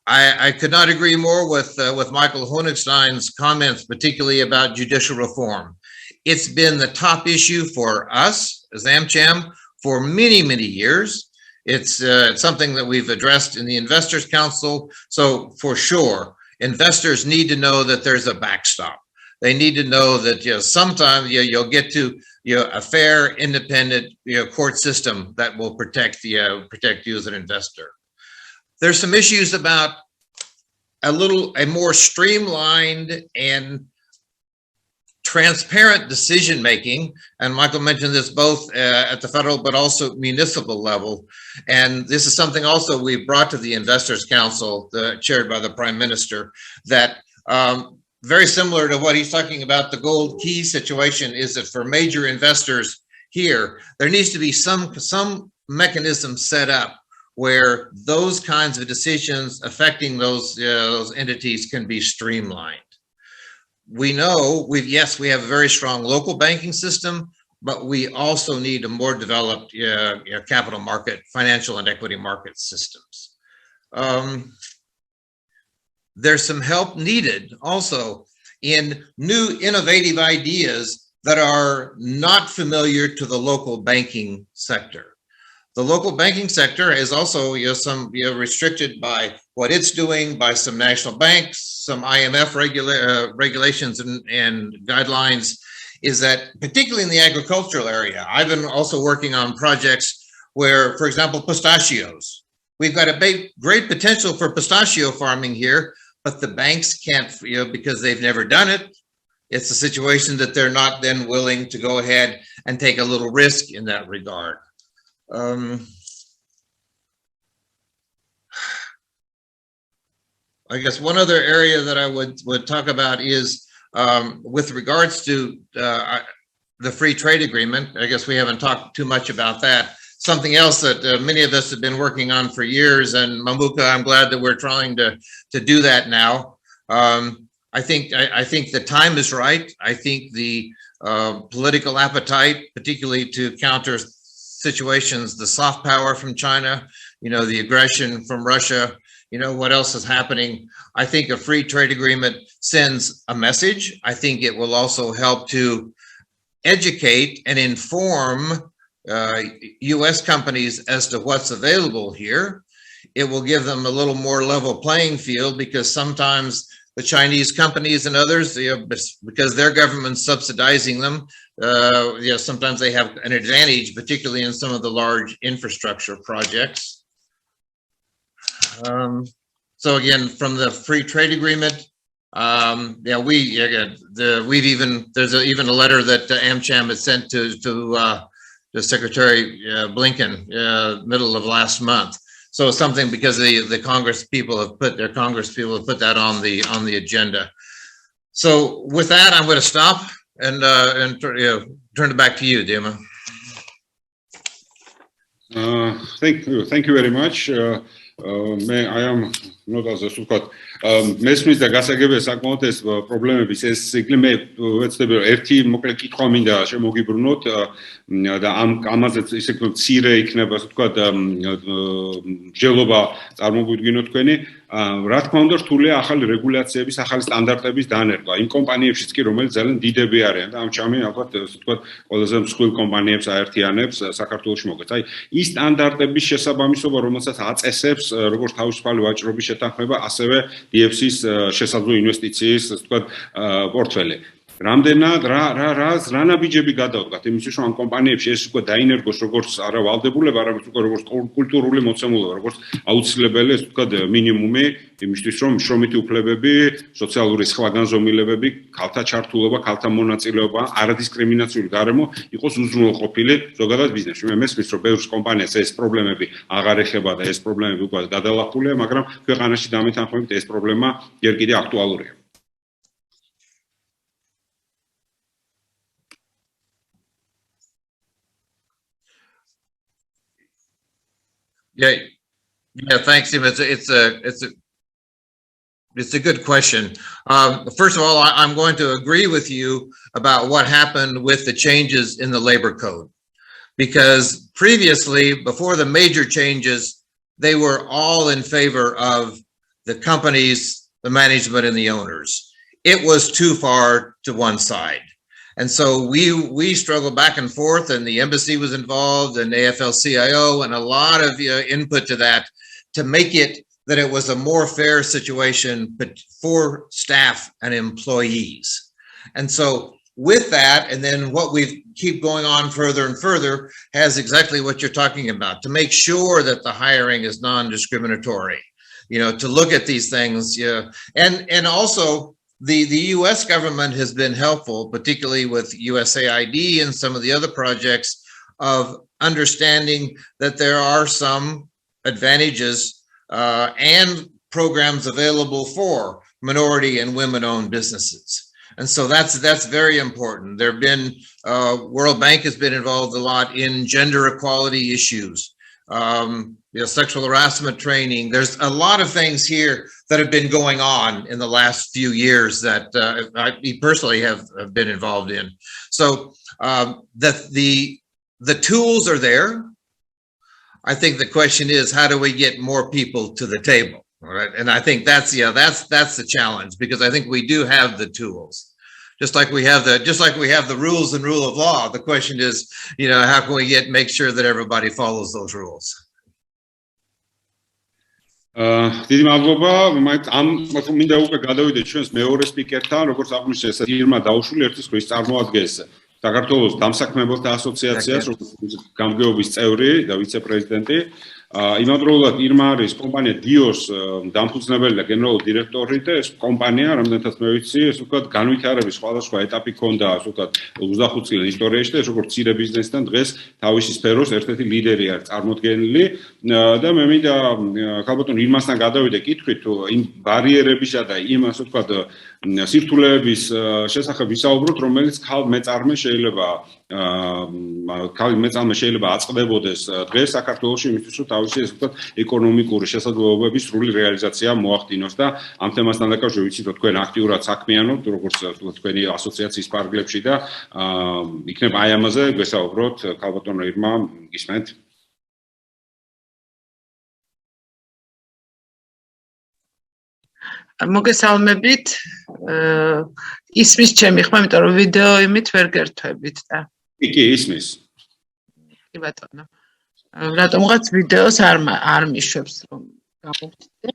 I could not agree more with Michael Honigstein's comments, particularly about judicial reform. It's been the top issue for us as AmCham for many, many years. It's something that we've addressed in the Investors Council. So for sure, investors need to know that there's a backstop. They need to know that sometimes you'll get to a fair, independent court system that will protect you as an investor. There's some issues about a more streamlined and transparent decision making, and Michael mentioned this both at the federal but also municipal level, and this is something also we brought to the Investors Council, chaired by the Prime Minister, that very similar to what he's talking about, the gold key situation, is that for major investors here, there needs to be some mechanism set up where those kinds of decisions affecting those entities can be streamlined. We know we have a very strong local banking system, but we also need a more developed capital market, financial and equity market systems. There's some help needed also in new innovative ideas that are not familiar to the local banking sector. The local banking sector is also restricted by what it's doing, by some national banks, some IMF regulations and guidelines, is that particularly in the agricultural area, I've been also working on projects where, for example, pistachios. We've got a great potential for pistachio farming here, but the banks can't, because they've never done it. It's a situation that they're not then willing to go ahead and take a little risk in that regard. I guess one other area that I would talk about is with regards to the free trade agreement. I guess we haven't talked too much about that. Something else that many of us have been working on for years, and Mamuka, I'm glad that we're trying to do that now. I think the time is right. I think the political appetite, particularly to counter situations, the soft power from China, the aggression from Russia, what else is happening. I think a free trade agreement sends a message. I think it will also help to educate and inform U.S. companies as to what's available here. It will give them a little more level playing field, because sometimes the Chinese companies and others, because their government's subsidizing them, sometimes they have an advantage, particularly in some of the large infrastructure projects. So again, from the free trade agreement, there's even a letter that AmCham has sent to Secretary Blinken middle of last month. So it's something, because the Congress people have put that on the agenda. So with that, I'm going to stop and turn it back to you, Dima. Thank you very much. I am not as a support. Mesmis და გასაგებია საკმაოდ ეს პრობლემების ეს ციკლი მე ვეცდები რომ ერთი მოკლე კითხვა მინდა შემოგიბრუნოთ და ამაზე ისე მცირე იქნება ასე ვთქვათ მსჯელობა წარმოგვიდგინოთ თქვენი რა თქმა უნდა რთულია ახალი რეგულაციების ახალი სტანდარტების დანერგვა იმ კომპანიებშიც კი რომელიც ძალიან დიდები არიან და ამ ჩამი ალბათ ასე ვთქვათ ყველაზე მსხვილ კომპანიებს აერთიანებს საქართველოში მოგეთ აი ის სტანდარტების შესაბამისობა რომელსაც აწესებს როგორც თავისუფალი ვაჭრობის შეთანხმება ასევე DFC-ის შესაძლო ინვესტიციის ასე ვთქვათ პორტფელი რამდენად რა ნაბიჯები გადავდგათ იმისთვის რომ ამ კომპანიებში ეს უკვე დაინერგოს როგორც არა ვალდებულება არამედ უკვე როგორც კულტურული მოცემულობა როგორც აუცილებელი ეს ვთქვათ მინიმუმი იმისთვის რომ შრომითი უფლებები სოციალური სხვა განზომილებები ქალთა ჩართულობა ქალთა მონაწილეობა არადისკრიმინაციული გარემო იყოს უზრუნველყოფილი ზოგადად ბიზნესში მე მესმის რომ ბევრ კომპანიას ეს პრობლემები აღარ ეხება და ეს პრობლემები უკვე გადალახულია მაგრამ ქვეყანაში დამეთანხმებით ეს პრობლემა ჯერ კიდევ აქტუალურია Yeah, thanks, Tim. It's a good question. First of all, I'm going to agree with you about what happened with the changes in the labor code, because previously, before the major changes, they were all in favor of the companies, the management, and the owners. It was too far to one side. And so we struggled back and forth, and the embassy was involved, and AFL-CIO, and a lot of input to that to make it that it was a more fair situation for staff and employees. And so with that, and then what we keep going on further and further has exactly what you're talking about, to make sure that the hiring is non-discriminatory, to look at these things, and also the U.S. government has been helpful, particularly with USAID and some of the other projects of understanding that there are some advantages and programs available for minority and women-owned businesses. And so that's very important. There have been, World Bank has been involved a lot in gender equality issues, sexual harassment training. There's a lot of things here that have been going on in the last few years that I personally have been involved in. So the tools are there. I think the question is, how do we get more people to the table? All right. And I think that's the challenge, because I think we do have the tools. Just like we have the rules and rule of law. The question is, how can we make sure that everybody follows those rules? დიდი მადლობა. ამ მინდა უკვე გადავიდეთ ჩვენს მეორე სპიკერთან, როგორც აღნიშნეს, ირმა დაუშვილი ერთის ხრის წარმოადგენს საქართველოს დამსაქმებელთა ასოციაციას, როგორც გამგეობის წევრი და ვიცე-პრეზიდენტი. იმავდროულად ირმა არის კომპანია დიოს დამფუძნებელი და გენერალური დირექტორი და ეს კომპანია, რამდენადაც მე ვიცი, ეს ვთქვათ, განვითარების სხვადასხვა ეტაპი ჰქონდა, ასე ვთქვათ, 25 წლის ისტორიაში და ეს როგორც მცირე ბიზნესთან დღეს თავისი სფეროს ერთ-ერთი ლიდერი არის წარმოდგენილი და მე მინდა ქალბატონ ირმასთან გადავიდე კითხვით, თუ იმ ბარიერებისა და იმ, ასე ვთქვათ, სირთულეების შესახებ ვისაუბროთ, რომელიც ქალ-მეწარმე შეიძლება აწყდებოდეს დღეს საქართველოში იმისთვის, რომ თავისი ესე ვთქვათ ეკონომიკური შესაძლებლობების სრული რეალიზაცია მოახდინოს და ამ თემასთან დაკავშირებით ვიცით, რომ თქვენ აქტიურად საქმიანობთ, როგორც თქვენი ასოციაციის პარგლებში და იქნება აი ამაზე გვესაუბროთ, ქალბატონო ირმა, გისმენთ? მოგესალმებით. ისმის ჩემი ხმა, იმიტომ რომ ვიდეო იმით ვერ გერთვებით და. კი, ისმის. კი ბატონო. რატომღაც ვიდეოს არ მიშვებს რომ გამოვხდე.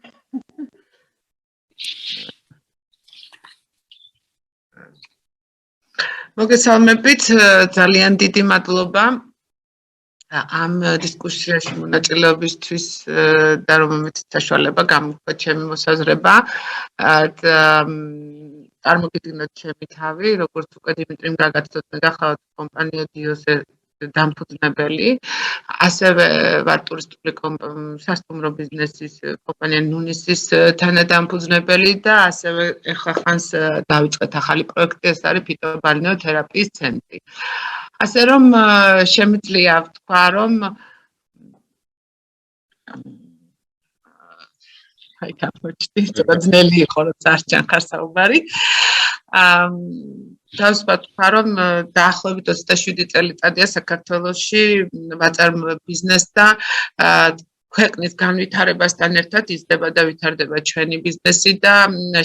მოგესალმებით, ძალიან დიდი მადლობა ამ დისკუსიაში მონაწილეობისთვის და რომ მომეცით საშუალება გამოგვა ჩემი მოსაზრება. წარმოგიდგენთ ჩემი თავი, როგორც უკვე დიმიტრიმ გაგაცნოთ, მე გახლავთ კომპანია დიოს დამფუძნებელი, ასევე ვარ ტურისტული სასტუმრო ბიზნესის კომპანია ნუნისის თანადამფუძნებელი და ასევე ეხლა ხანს დავიწყეთ ახალი პროექტი, ეს არის ფიტობალნეო თერაპიის ცენტრი. ასე რომ შემიძლია ვთქვა, რომ აი გამოჩნდი, ცოტა ძნელი იყო, რომ არ ჩანხარ საუბარი. დავსვათ ვთქვა, რომ დაახლოებით 27 წელიწადია საქართველოში ვაწარმოებ ბიზნესს და ქვეყნის განვითარებასთან ერთად იზრდება და ვითარდება ჩვენი ბიზნესი და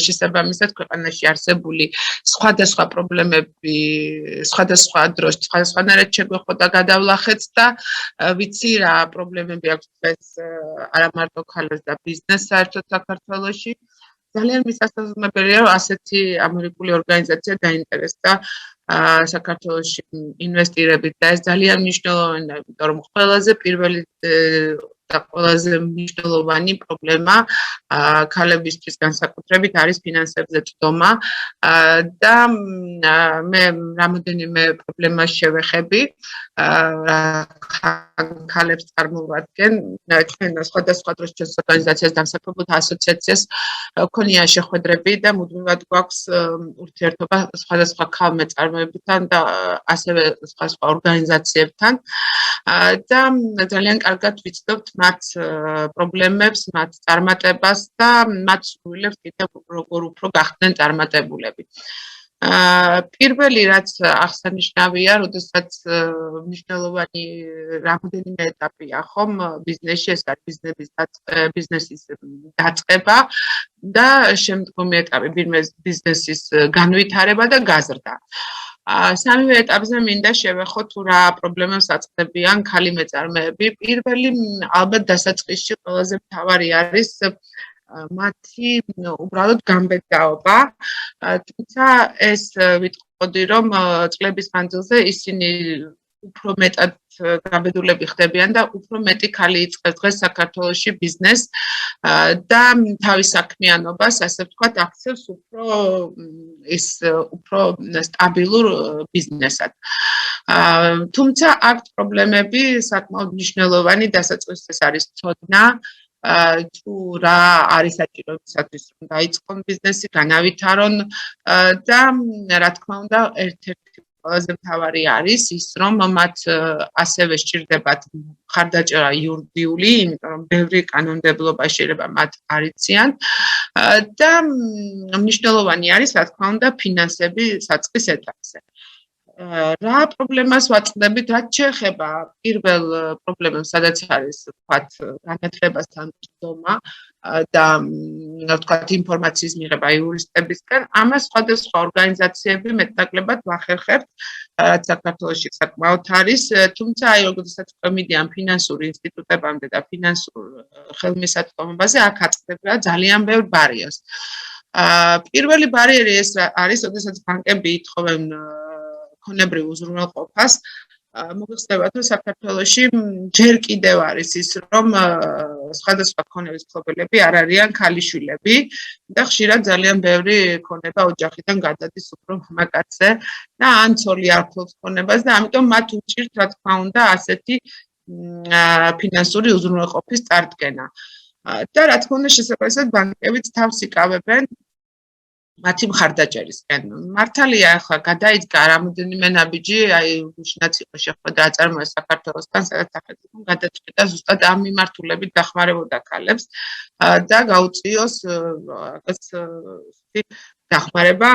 შესაბამისად ქვეყანაში არსებული სხვადასხვა პრობლემები სხვადასხვა დროს სხვადასხვანაირად შეგვეხვდა გადავლახეთ და ვიცი რა პრობლემები აქვს დღეს არა მარტო ქალებს და ბიზნესს საერთოდ საქართველოში. ძალიან მისასალმებელია, რომ ასეთი ამერიკული ორგანიზაცია დაინტერესდა საქართველოში ინვესტირებით და ეს ძალიან მნიშვნელოვანია, იმიტომ რომ ყველაზე პირველი და ყველაზე მნიშვნელოვანი პრობლემა ქალებისთვის განსაკუთრებით არის ფინანსებზე წვდომა და მე რამოდენიმე პრობლემას შევეხები ქალებს წარმოვადგენ ჩვენ სხვადასხვა დროს ჩვენს ორგანიზაციას დამსახურებულთა ასოციაციას ქონია შეხვედრები და მუდმივად გვაქვს ურთიერთობა სხვადასხვა ქალ მეწარმეებთან და ასევე სხვადასხვა ორგანიზაციებთან და ძალიან კარგად ვიცნობთ მათ პრობლემებს, მათ წარმატებას და მათ სურვილებს კიდევ როგორ უფრო გახდნენ წარმატებულები. პირველი რაც აღსანიშნავია, როდესაც მნიშვნელოვანი რამოდენიმე ეტაპია ხომ ბიზნესში, ეს არის ბიზნესის დაწყება და შემდგომი ეტაპი ბიზნესის განვითარება და გაზრდა. სამივე ეტაპზე მინდა შევეხო თუ რა პრობლემებს აწყდებიან ქალი მეწარმეები. პირველი ალბათ დასაწყისში ყველაზე მთავარი არის მათი უბრალოდ გამბედაობა, თუმცა ეს ვიტყოდი, რომ წლების მანძილზე ისინი უფრო მეტად გამბედულები ხდებიან და უფრო მეტი ქალი იწყებს დღეს საქართველოში ბიზნესს და თავის საქმიანობას, ასე ვთქვათ, აქცევს უფრო სტაბილურ ბიზნესად. თუმცა აქვთ პრობლემები, საკმაოდ მნიშვნელოვანი დასაწყისად არის ცოდნა თუ რა არის საჭირო იმისათვის, რომ დაიწყონ ბიზნესი, განავითარონ და რა თქმა უნდა, ერთ-ერთი ყველაზე მთავარი არის ის, რომ მათ ასევე სჭირდებათ მხარდაჭერა იურიდიული, იმიტომ რომ ბევრი კანონმდებლობა შეიძლება მათ არ იციან და მნიშვნელოვანი არის, რა თქმა უნდა, ფინანსები საწყის ეტაპზე. რა პრობლემას ვაწყდებით, რაც შეეხება პირველ პრობლემებს, სადაც არის, ვთქვათ, განათლებასთან წვდომა და ვთქვათ, ინფორმაციის მიღება იურისტებისგან, ამას სხვადასხვა ორგანიზაციები მეტნაკლებად ვახერხებთ, რაც საქართველოში საკმაოდ არის, თუმცა აი როდესაც მიდიან ფინანსურ ინსტიტუტებამდე და ფინანსურ ხელმისაწვდომობაზე, აქ აწყდება ძალიან ბევრ ბარიერს. პირველი ბარიერი ეს არის, როდესაც ბანკები ითხოვენ ქონებრივ უზრუნველყოფას, მოგხსნებათ, რომ საქართველოში ჯერ კიდევ არის ის, რომ სხვადასხვა ქონების მფლობელები არ არიან ქალიშვილები და ხშირად ძალიან ბევრი ქონება ოჯახიდან გადადის უფრო მამაკაცზე და ან ცოლი არ ფლობს ქონებას და ამიტომ მათ უჭირთ, რა თქმა უნდა, ასეთი ფინანსური უზრუნველყოფის წარდგენა. და რა თქმა უნდა, შესაბამისად ბანკებიც თავს იკავებენ მათი მხარდაჭერისკენ. მართალია, ახლა გადაიდგა რამოდენიმე ნაბიჯი, აი უშნაც იყო შეხვედრა აწარმოეს საქართველოსთან, სადაც სახელმწიფო გადაწყვიტა ზუსტად ამ მიმართულებით დახმარებოდა ქალებს და გაუწიოს რაღაც დახმარება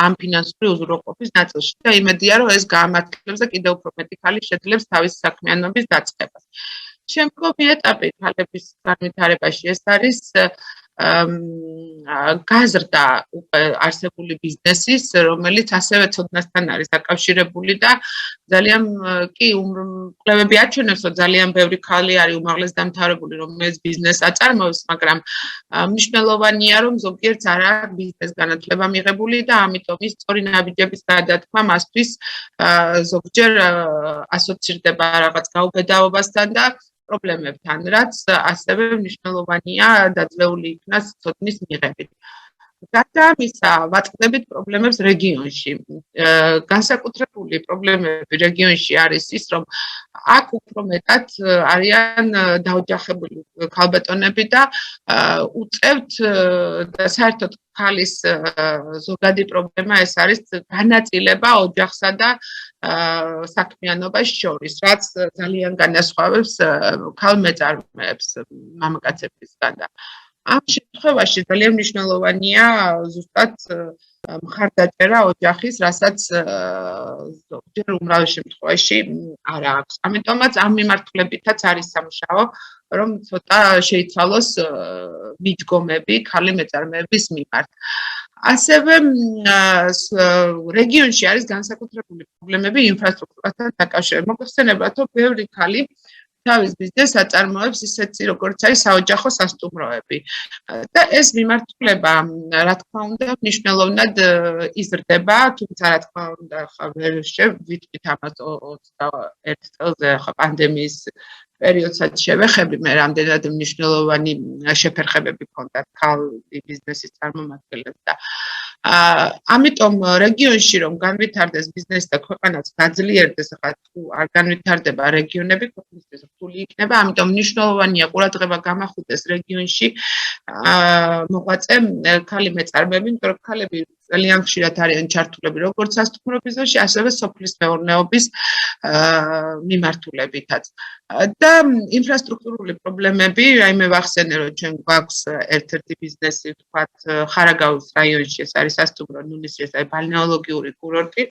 ამ ფინანსური უზრუნველყოფის ნაწილში და იმედია, რომ ეს გაამართლებს და კიდევ უფრო მეტი ქალი შეძლებს თავის საქმიანობის დაწყებას. შემდგომი ეტაპი ქალების განვითარებაში ეს არის გაზრდა არსებული ბიზნესის, რომელიც ასევე ცოდნასთან არის დაკავშირებული და ძალიან კი კვლევები აჩვენებს, რომ ძალიან ბევრი ქალი არის უმაღლეს დამთავრებული, რომელიც ბიზნესს აწარმოებს, მაგრამ მნიშვნელოვანია, რომ ზოგიერთს არ აქვს ბიზნეს განათლება მიღებული და ამიტომ ის სწორი ნაბიჯების გადათქმა მასთვის ზოგჯერ ასოცირდება რაღაც გაუბედაობასთან და პრობლემებთან, რაც ასევე მნიშვნელოვანია დაძლეული იქნას ცოდნის მიღებით. გარდა ამისა, ვაწყდებით პრობლემებს რეგიონში. განსაკუთრებული პრობლემები რეგიონში არის ის, რომ აქ უფრო მეტად არიან დაოჯახებული ქალბატონები და უწევთ და საერთოდ ქალის ზოგადი პრობლემა ეს არის განაწილება ოჯახსა და საქმიანობას შორის, რაც ძალიან განასხვავებს ქალმეწარმეებს მამაკაცებისგან და ამ შემთხვევაში ძალიან მნიშვნელოვანია ზუსტად მხარდაჭერა ოჯახის, რასაც ზოგჯერ უმრავ შემთხვევაში არ აქვს. ამიტომაც ამ მიმართულებითაც არის სამუშაო, რომ ცოტა შეიცვალოს მიდგომები ქალი მეწარმეების მიმართ. ასევე რეგიონში არის განსაკუთრებული პრობლემები ინფრასტრუქტურასთან დაკავშირებით. მოხსენებათ, რომ ბევრი ქალი თავის ბიზნესს აწარმოებს ისეთი, როგორც არის საოჯახო სასტუმროები. და ეს მიმართულება, რა თქმა უნდა, მნიშვნელოვნად იზრდება, თუმცა რა თქმა უნდა, ვერ შევიტყვით ამას 21 წელზე პანდემიის პერიოდსაც შევეხები, მე რამდენად მნიშვნელოვანი შეფერხებები ჰქონდათ ქალი ბიზნესის წარმომადგენლებს და ამიტომ რეგიონში რომ განვითარდეს ბიზნესი და ქვეყანაც გაძლიერდეს, ახლა თუ არ განვითარდება რეგიონები, ქვეყნისთვის რთული იქნება, ამიტომ მნიშვნელოვანია ყურადღება გამახვილდეს რეგიონში მოღვაწე ქალი მეწარმეები, იმიტომ რომ ქალები ძალიან ხშირად არიან ჩართულები როგორც სასტუმრო ბიზნესში, ასევე სოფლის მეურნეობის მიმართულებითაც. და ინფრასტრუქტურული პრობლემები, მე ვახსენე, რომ ჩვენ გვაქვს ერთ-ერთი ბიზნესი, ვთქვათ, ხარაგაულის რაიონში, ეს არის სასტუმრო ნუნისი, ეს არის ბალნეოლოგიური კურორტი,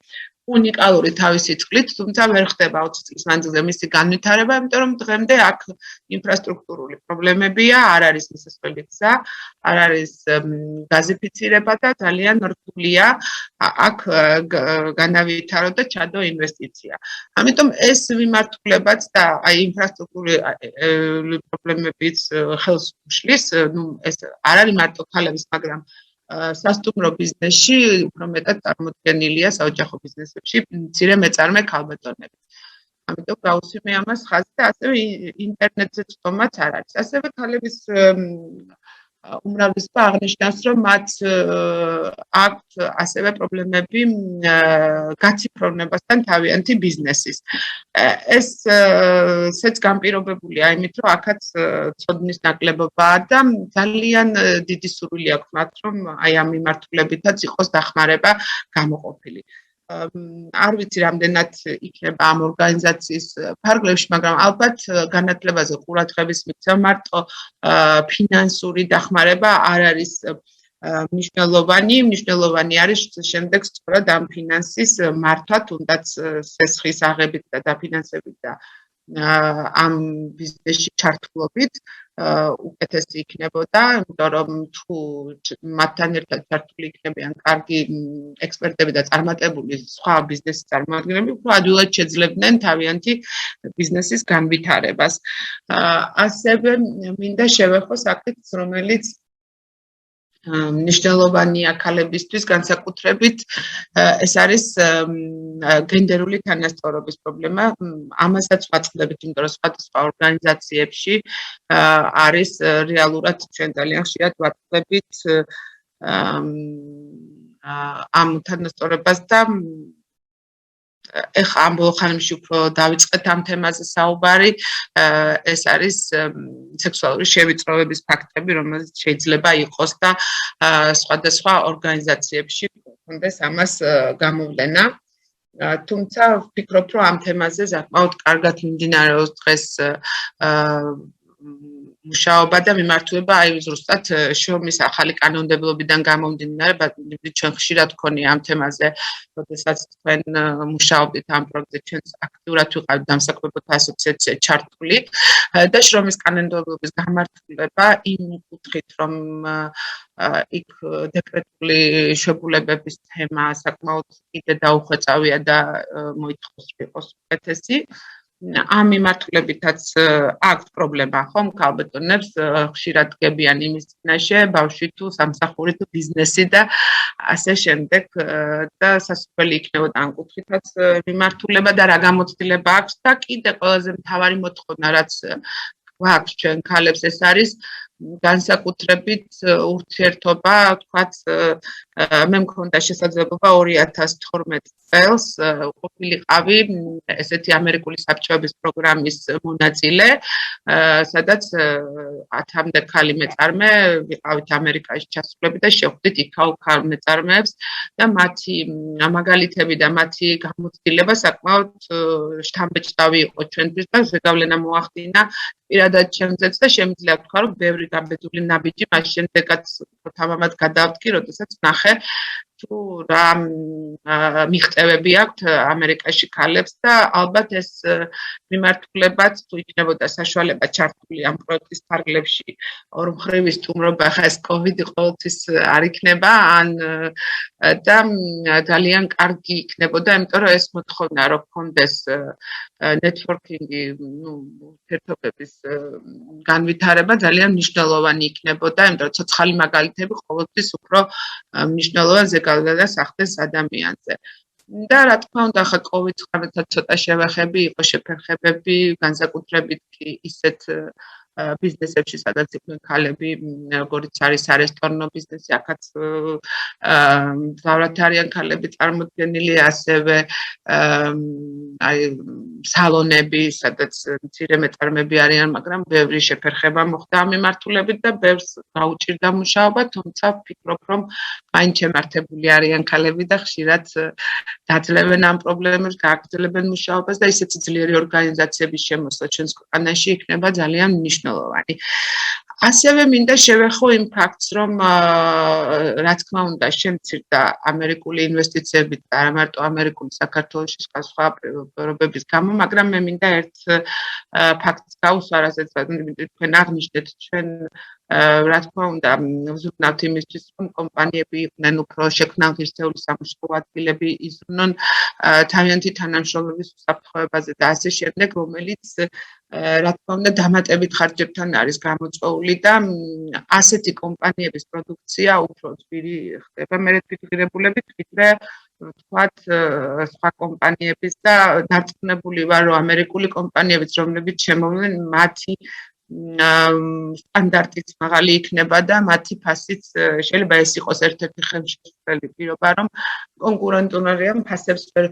უნიკალური თავისი წყლით, თუმცა ვერ ხდება 20 წლის მანძილზე მისი განვითარება, იმიტომ რომ დღემდე აქ ინფრასტრუქტურული პრობლემებია, არ არის მისასვლელი გზა, არ არის გაზიფიცირება და ძალიან რთულია აქ განავითარო და ჩადო ინვესტიცია. ამიტომ ეს მიმართულებაც და აი ინფრასტრუქტურული პრობლემებიც ხელს უშლის, ეს არ არის მარტო ქალების, მაგრამ სასტუმრო ბიზნესში უფრო მეტად წარმოდგენილია საოჯახო ბიზნესებში მცირე მეწარმე ქალბატონები. ამიტომ გავუსვიმე ამას ხაზი და ასევე ინტერნეტზე წვდომაც არ არის. ასევე ქალების უმრავლესობა აღნიშნავს, რომ მათ აქვთ ასევე პრობლემები გაციფროვნებასთან თავიანთი ბიზნესის. ესეც განპირობებულია იმით, რომ აქაც ცოდნის ნაკლებობაა და ძალიან დიდი სურვილი აქვს მათ, რომ აი ამ მიმართულებითაც იყოს დახმარება გამოყოფილი. არ ვიცი რამდენად იქნება ამ ორგანიზაციის ფარგლებში, მაგრამ ალბათ განათლებაზე ყურადღების მიქცევა მარტო ფინანსური დახმარება არ არის მნიშვნელოვანი არის შემდეგ სწორად ამ ფინანსის მართვა, თუნდაც სესხის აღებით და დაფინანსებით და ამ ბიზნესში ჩართულობით უკეთესი იქნებოდა, იმიტომ რომ თუ მათთან ერთად ჩართული იქნებიან კარგი ექსპერტები და წარმატებული სხვა ბიზნესის წარმომადგენლები, უფრო ადვილად შეძლებდნენ თავიანთი ბიზნესის განვითარებას. ასევე მინდა შევეხო საკითხს, რომელიც მნიშვნელოვანია ქალებისთვის განსაკუთრებით, ეს არის გენდერული თანასწორობის პრობლემა. ამასაც ვაწყდებით, იმიტომ რომ სხვადასხვა ორგანიზაციებში არის რეალურად ჩვენ ძალიან ხშირად ვაწყდებით ამ თანასწორობას და ეხლა ამ ბოლო ხანებში უფრო დავიწყეთ ამ თემაზე საუბარი, ეს არის სექსუალური შევიწროების ფაქტები, რომელიც შეიძლება იყოს და სხვადასხვა ორგანიზაციებში კონდეს ამას გამოვლენა. თუმცა ვფიქრობ, რომ ამ თემაზე საკმაოდ კარგად მიმდინარეობს დღეს მუშაობა და მიმართულება აი ზუსტად შრომის ახალი კანონმდებლობიდან გამომდინარე, ჩვენ ხშირად გქონია ამ თემაზე, როდესაც თქვენ მუშაობდით ამ პროექტზე, ჩვენ აქტიურად ვიყავით დამსაქმებელთა ასოციაცია ჩართული და შრომის კანონმდებლობის გამართულება იმ კუთხით, რომ იქ დეკრეტული შეგულებების თემა საკმაოდ კიდე დაუხვეწავია და მოითხოვს იყოს უკეთესი. ამ მიმართულებითაც აქვს პრობლემა, ხომ? ქალბატონებს ხშირად დგებიან იმის წინაშე, ბავშვი თუ სამსახური თუ ბიზნესი და ასე შემდეგ და სასუქველი იქნებოდა ამ კუთხითაც მიმართულება და რა გამოცდილება აქვს და კიდე ყველაზე მთავარი მოთხოვნა, რაც გვაქვს ჩვენ ქალებს, ეს არის განსაკუთრებით ურთიერთობა, თქვათ, მე მქონდა შესაძლებლობა 2012 წელს ყოფილიყავი ესეთი ამერიკული საბჭოების პროგრამის მონაწილე, სადაც 10-მდე ქალი მეწარმე ვიყავით ამერიკაში ჩასულები და შევხვდით იქაურ ქალ მეწარმეებს და მათი მაგალითები და მათი გამოცდილება საკმაოდ შთამბეჭდავი იყო ჩვენთვის და ზეგავლენა მოახდინა პირადად ჩემზეც და შემიძლია ვთქვა, რომ ბევრი გაბედული ნაბიჯი მას შემდეგაც თამამად გადავდგი, როდესაც ვნახე თუ რა მიღწევები აქვთ ამერიკაში ქალებს და ალბათ ეს მიმართულებაც თუ იქნებოდა საშუალება ჩართული ამ პროექტის ფარგლებში ორმხრივი სტუმრობა, ხა ეს COVID ყოველთვის არ იქნება ან და ძალიან კარგი იქნებოდა, იმიტომ რომ ეს მოთხოვნა რომ გქონდეს ნეტვორკინგი, ურთიერთობების განვითარება ძალიან მნიშვნელოვანი იქნებოდა, იმიტომ რომ ცოცხალი მაგალითები ყოველთვის უფრო მნიშვნელოვანზე გადასახდეს ადამიანზე. და რა თქმა უნდა, ხა COVID-19-თან ცოტა შევეხები, იყო შეფერხებები, განსაკუთრებით კი ისეთ ბიზნესებში, სადაც იყვნენ ქალები, როგორც არის არესტორნო ბიზნესი, აქაც მძლავრად არიან ქალები წარმოდგენილი, ასევე აი სალონები, სადაც მცირე მეწარმეები არიან, მაგრამ ბევრი შეფერხება მოხდა ამ მიმართულებით და ბევრს გაუჭირდა მუშაობა, თუმცა ვფიქრობ, რომ მაინც შემართებული არიან ქალები და ხშირად დაძლევენ ამ პრობლემებს, გააგრძელებენ მუშაობას და ისეთი ძლიერი ორგანიზაციების შემოსვლა ჩვენს ქვეყანაში იქნება ძალიან მნიშვნელოვანი. ასევე მინდა შევეხო იმ ფაქტს, რომ რა თქმა უნდა შემცირდა ამერიკული ინვესტიციები და არა მარტო ამერიკული საქართველოში სხვა პირობების გამო, მაგრამ მე მინდა ერთ ფაქტს გავუსვა, რასაც თქვენ აღნიშნეთ, ჩვენ რა თქმა უნდა ვზრუნავთ იმისთვის, რომ კომპანიები იყვნენ უფრო შექმნან ღირსეული სამუშაო ადგილები, იზრუნონ თავიანთი თანამშრომლობის უსაფრთხოებაზე და ასე შემდეგ, რომელიც რა თქმა უნდა დამატებით ხარჯებთან არის გამოწვეული და ასეთი კომპანიების პროდუქცია უფრო ძვირი ხდება მერეთფიქრებულებით, ვიდრე ვთქვათ სხვა კომპანიების და დარწმუნებული ვარ, რომ ამერიკული კომპანიებიც, რომლებიც შემოვლენ, მათი სტანდარტიც მაღალი იქნება და მათი ფასიც შეიძლება ეს იყოს ერთ-ერთი ხელშეუხებელი პირობა, რომ კონკურენტულობიან ფასებს ვერ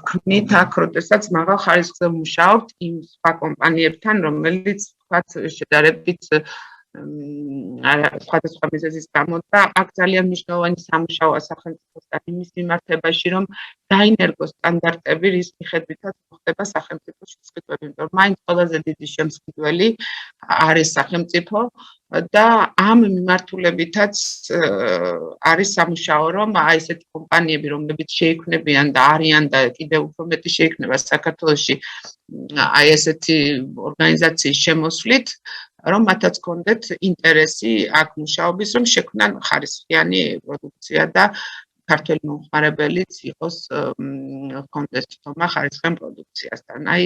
ვქმნით აქ, როდესაც მაღალ ხარისხზე მუშაობთ იმ სხვა კომპანიებთან, რომელიც ვთქვათ შედარებით სხვადასხვა მიზეზის გამო და აქ ძალიან მნიშვნელოვანი სამუშაოა სახელმწიფოსთან იმის მიმართებაში, რომ დაინერგოს სტანდარტები, რის მიხედვითაც მოხდება სახელმწიფოს შესყიდვები, იმიტომ რომ მაინც ყველაზე დიდი შემსყიდველი არის სახელმწიფო და ამ მიმართულებითაც არის სამუშაო, რომ აი ესეთი კომპანიები, რომლებიც შეიქმნებიან და არიან და კიდევ უფრო მეტი შეიქმნება საქართველოში აი ესეთი ორგანიზაციის შემოსვლით, რომ მათაც გქონდეთ ინტერესი აქ მუშაობის, რომ შექმნან ხარისხიანი პროდუქცია და ქართველი მომხმარებელიც იყოს გქონდეს თომა ხარისხიან პროდუქციასთან. აი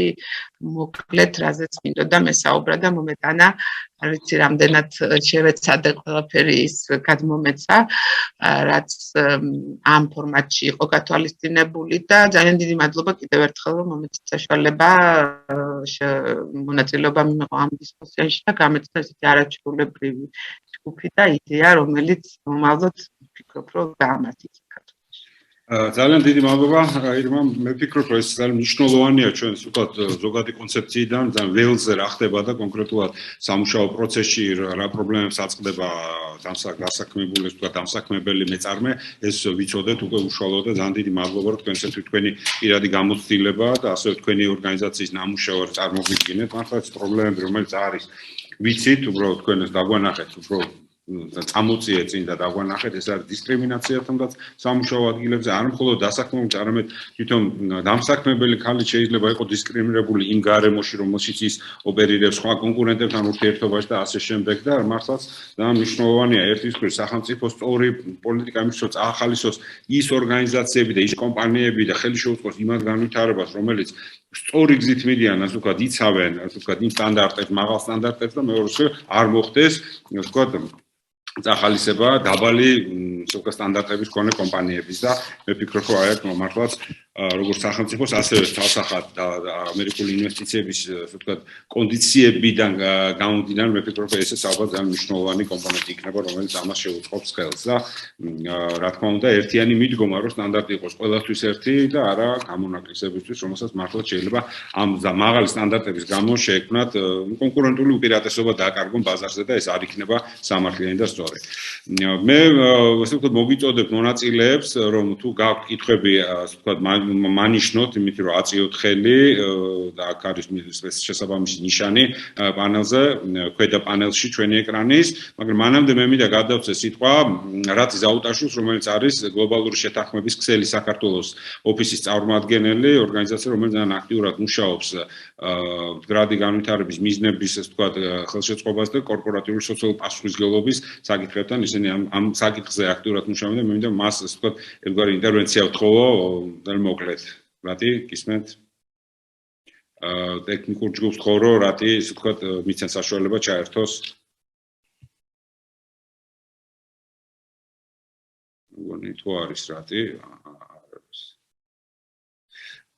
მოკლედ რაზეც მინდოდა მესაუბრა და მომეტანა, არ ვიცი რამდენად შევეცადე ყველაფერი ის გადმომეცა, რაც ამ ფორმატში იყო გათვალისწინებული და ძალიან დიდი მადლობა კიდევ ერთხელ, რომ მომეცით საშუალება მონაწილეობა მივიღო ამ დისკუსიაში და გამეცდა ესეთი არაჩვეულებრივი ჯგუფი და იდეა, რომელიც მომავლოდ ვფიქრობ, რომ გაამართლებს. ძალიან დიდი მადლობა ირმა, მე ვფიქრობ, რომ ეს ძალიან მნიშვნელოვანია ჩვენს უბრალოდ ზოგადი კონცეფციიდან, ძალიან ველზე რა ხდება და კონკრეტულად სამუშაო პროცესში რა პრობლემებს აწყდება დასაქმებული, დამსაქმებელი მეწარმე, ეს ვიცოდეთ უკვე უშუალოდ და ძალიან დიდი მადლობა, რომ თქვენ ესეთი თქვენი პირადი გამოცდილება და ასევე თქვენი ორგანიზაციის ნამუშევარი წარმოგვიდგინეთ, მართლაც პრობლემები, რომელიც არის, ვიცით, უბრალოდ თქვენ ეს დაგვანახეთ, უბრალოდ წამოწიე წინ და დაგვანახეთ, ეს არის დისკრიმინაცია თუნდაც სამუშაო ადგილებზე, არ მხოლოდ დასაქმებულს, არამედ თვითონ დამსაქმებელი ქალი შეიძლება იყოს დისკრიმინირებული იმ გარემოში, რომელშიც ის ოპერირებს სხვა კონკურენტებთან ურთიერთობაში და ასე შემდეგ და მართლაც ძალიან მნიშვნელოვანია ერთის მხრივ სახელმწიფოს სწორი პოლიტიკა იმის, რომ ახალისოს ის ორგანიზაციები და ის კომპანიები და ხელი შეუწყოს იმად განვითარებას, რომელიც სწორი გზით მიდიან, ასე ვთქვათ, იცავენ, ასე ვთქვათ, იმ სტანდარტებს, მაღალ სტანდარტებს და მეორეში არ მოხდეს, ასე ვთქვათ, ახალისება დაბალი სტანდარტების მქონე კომპანიების და მე ვფიქრობ, რომ აი აქ მართლაც როგორც სახელმწიფოს, ასევე თავსახად ამერიკული ინვესტიციების, ასე ვთქვათ, კონდიციებიდან გამომდინარე, მე ვფიქრობ, რომ ეს ალბათ ძალიან მნიშვნელოვანი კომპონენტი იქნება, რომელიც ამას შეუწყობს ხელს და რა თქმა უნდა, ერთიანი მიდგომა, რომ სტანდარტი იყოს ყველასთვის ერთი და არა გამონაკლისებისთვის, რომელსაც მართლა შეიძლება ამ მაღალი სტანდარტების გამო შეექმნათ კონკურენტული უპირატესობა დააკარგონ ბაზარზე და ეს არ იქნება სამართლიანი და სწორი. მე ასე ვთქვათ, მოგიწოდებ მონაწილეებს, რომ თუ გაქვთ კითხვები, ასე ვთქვათ, მანიშნოთ, იმით რომ აწიოთ ხელი და აქ არის შესაბამისი ნიშანი პანელზე, ქვედა პანელში ჩვენი ეკრანის, მაგრამ მანამდე მე მინდა გადავწე სიტყვა რაც ზაუტაშვილს, რომელიც არის გლობალური შეთანხმების ქსელი საქართველოს ოფისის წარმომადგენელი, ორგანიზაცია, რომელიც ძალიან აქტიურად მუშაობს მდგრადი განვითარების მიზნების, ასე ვთქვათ, ხელშეწყობას და კორპორატიული სოციალური პასუხისმგებლობის საკითხებთან, ისინი ამ საკითხზე აქტიურად მუშაობენ და მე მინდა მას, ასე ვთქვათ, ერთგვარი ინტერვენცია ვთხოვო, ძალიან მოკლედ. რატი გისმენთ? ტექნიკურ ჯგუფს ვთხოვ, რომ რატი, ასე ვთქვათ, მიცემ საშუალება ჩაერთოს. მგონი თუ არის რატი?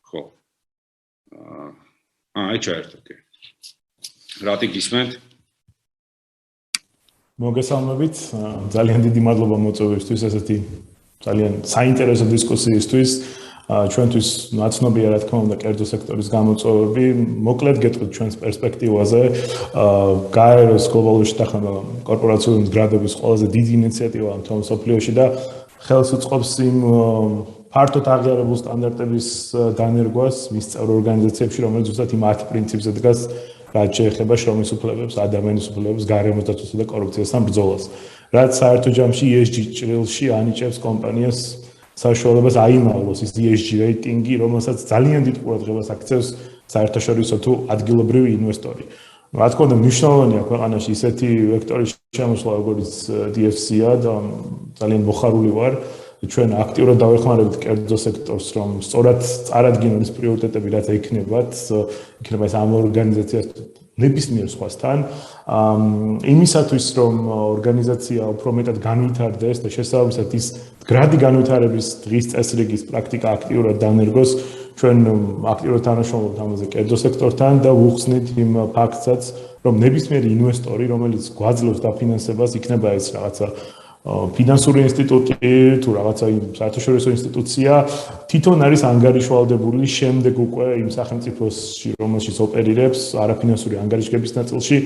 ხო. აი ჩაერთო, კი. რატი გისმენთ? მოგესალმებით, ძალიან დიდი მადლობა მოწვევისთვის, ესეთი ძალიან საინტერესო დისკუსიისთვის. ჩვენთვის ნაცნობია, რა თქმა უნდა, კერძო სექტორის გამოწვევები. მოკლედ გეტყვით ჩვენს პერსპექტივაზე. გაეროს გლობალური შეთანხმება კორპორაციული მდგრადობის ყველაზე დიდი ინიციატივაა მთელ მსოფლიოში და ხელს უწყობს იმ ფართოდ აღიარებულ სტანდარტების დანერგვას მის წევრ ორგანიზაციებში, რომელიც ზუსტად იმ 10 პრინციპზე დგას, რაც შეეხება შრომის უფლებებს, ადამიანის უფლებებს, გარემოს დაცვასა და კორუფციასთან ბრძოლას. რაც საერთო ჯამში ESG ჭრილში ანიჭებს კომპანიას საშუალებას აიმაღლოს ის ESG რეიტინგი, რომელსაც ძალიან დიდ ყურადღებას აქცევს საერთაშორისო თუ ადგილობრივი ინვესტორი. რა თქმა უნდა, მნიშვნელოვანია ქვეყანაში ისეთი ვექტორის შემოსვლა, როგორც DFC-ა და ძალიან მოხარული ვარ. ჩვენ აქტიურად დავეხმარებით კერძო სექტორს, რომ სწორად წარადგინონ ის პრიორიტეტები, რაც იქნება ეს ამ ორგანიზაციას ნებისმიერ სხვასთან. იმისათვის, რომ ორგანიზაცია უფრო მეტად განვითარდეს და შესაბამისად ის მდგრადი განვითარების დღის წესრიგის პრაქტიკა აქტიურად დანერგოს, ჩვენ აქტიურად თანამშრომლობთ ამაზე კერძო სექტორთან და ვუხსნით იმ ფაქტსაც, რომ ნებისმიერი ინვესტორი, რომელიც გვაძლევს დაფინანსებას, იქნება ეს რაღაცა ფინანსური ინსტიტუტი თუ რაღაცა საერთაშორისო ინსტიტუცია, თვითონ არის ანგარიშვალდებული შემდეგ უკვე იმ სახელმწიფოში, რომელშიც ოპერირებს, არაფინანსური ანგარიშგების ნაწილში,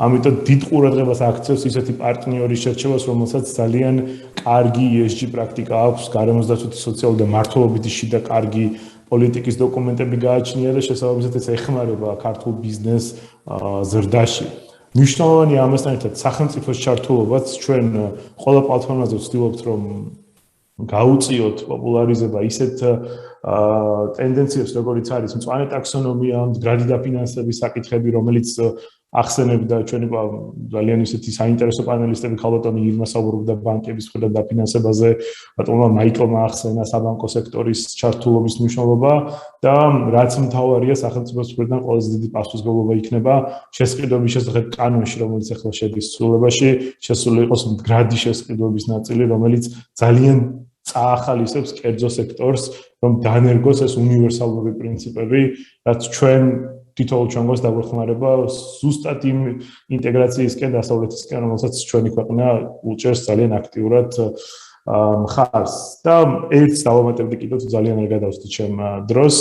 ამიტომ დიდ ყურადღებას აქცევს ისეთი პარტნიორის შერჩევას, რომელსაც ძალიან კარგი ESG პრაქტიკა აქვს, გარემოს დაცვითი სოციალური და მართლობითი შიდა კარგი პოლიტიკის დოკუმენტები გააჩნია და შესაბამისად ეს ეხმარება ქართულ ბიზნეს ზრდაში. მნიშვნელოვანია ამასთან ერთად სახელმწიფოს ჩართულობაც, ჩვენ ყველა პლატფორმაზე ვცდილობთ, რომ გაუწიოთ პოპულარიზება ისეთ ტენდენციებს, როგორიც არის მწვანე ტაქსონომია, მდგრადი დაფინანსების საკითხები, რომელიც ახსენებდა ჩვენი ძალიან ისეთი საინტერესო პანელისტები, ქალბატონი ირმა საუბრობდა ბანკების მხრიდან დაფინანსებაზე, ბატონმა მაიკლმა ახსენა საბანკო სექტორის ჩართულობის მნიშვნელობა და რაც მთავარია სახელმწიფოს მხრიდან ყველაზე დიდი პასუხისმგებლობა იქნება შესყიდვების შესახებ კანონში, რომელიც ახლა შედის ცვლილებაში, შესული იყოს მდგრადი შესყიდვების ნაწილი, რომელიც ძალიან წაახალისებს კერძო სექტორს, რომ დანერგოს ეს უნივერსალური პრინციპები, რაც ჩვენ თითოეულ ჩვენს დაგვეხმარება ზუსტად იმ ინტეგრაციისკენ, დასავლეთისკენ, რომელსაც ჩვენი ქვეყნა უჭერს ძალიან აქტიურად მხარს. და ერთს დავამატებდი კიდევ თუ ძალიან არ გადავსდით ჩემ დროს,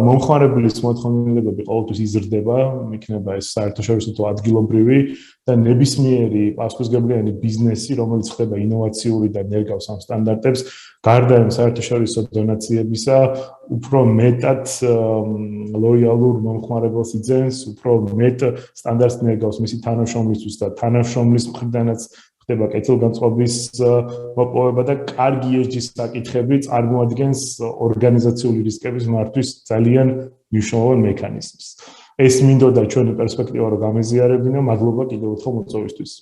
მომხმარებლის მოთხოვნილებები ყოველთვის იზრდება, იქნება ეს საერთაშორისო თუ ადგილობრივი და ნებისმიერი პასუხისმგებლიანი ბიზნესი, რომელიც ხდება ინოვაციური და ნერგავს ამ სტანდარტებს, გარდა იმ საერთაშორისო დონაციებისა, უფრო მეტად ლოიალურ მომხმარებელს იძენს, უფრო მეტ სტანდარტს ნერგავს მისი თანამშრომლისთვის და თანამშრომლის მხრიდანაც ხდება კეთილგანწყობის მოპოვება და კარგი ESG საკითხები წარმოადგენს ორგანიზაციული რისკების მართვის ძალიან მნიშვნელოვან მექანიზმს. ეს მინდოდა ჩვენი პერსპექტივა რომ გამეზიარებინო, მადლობა კიდევ ერთხელ მოწვევისთვის.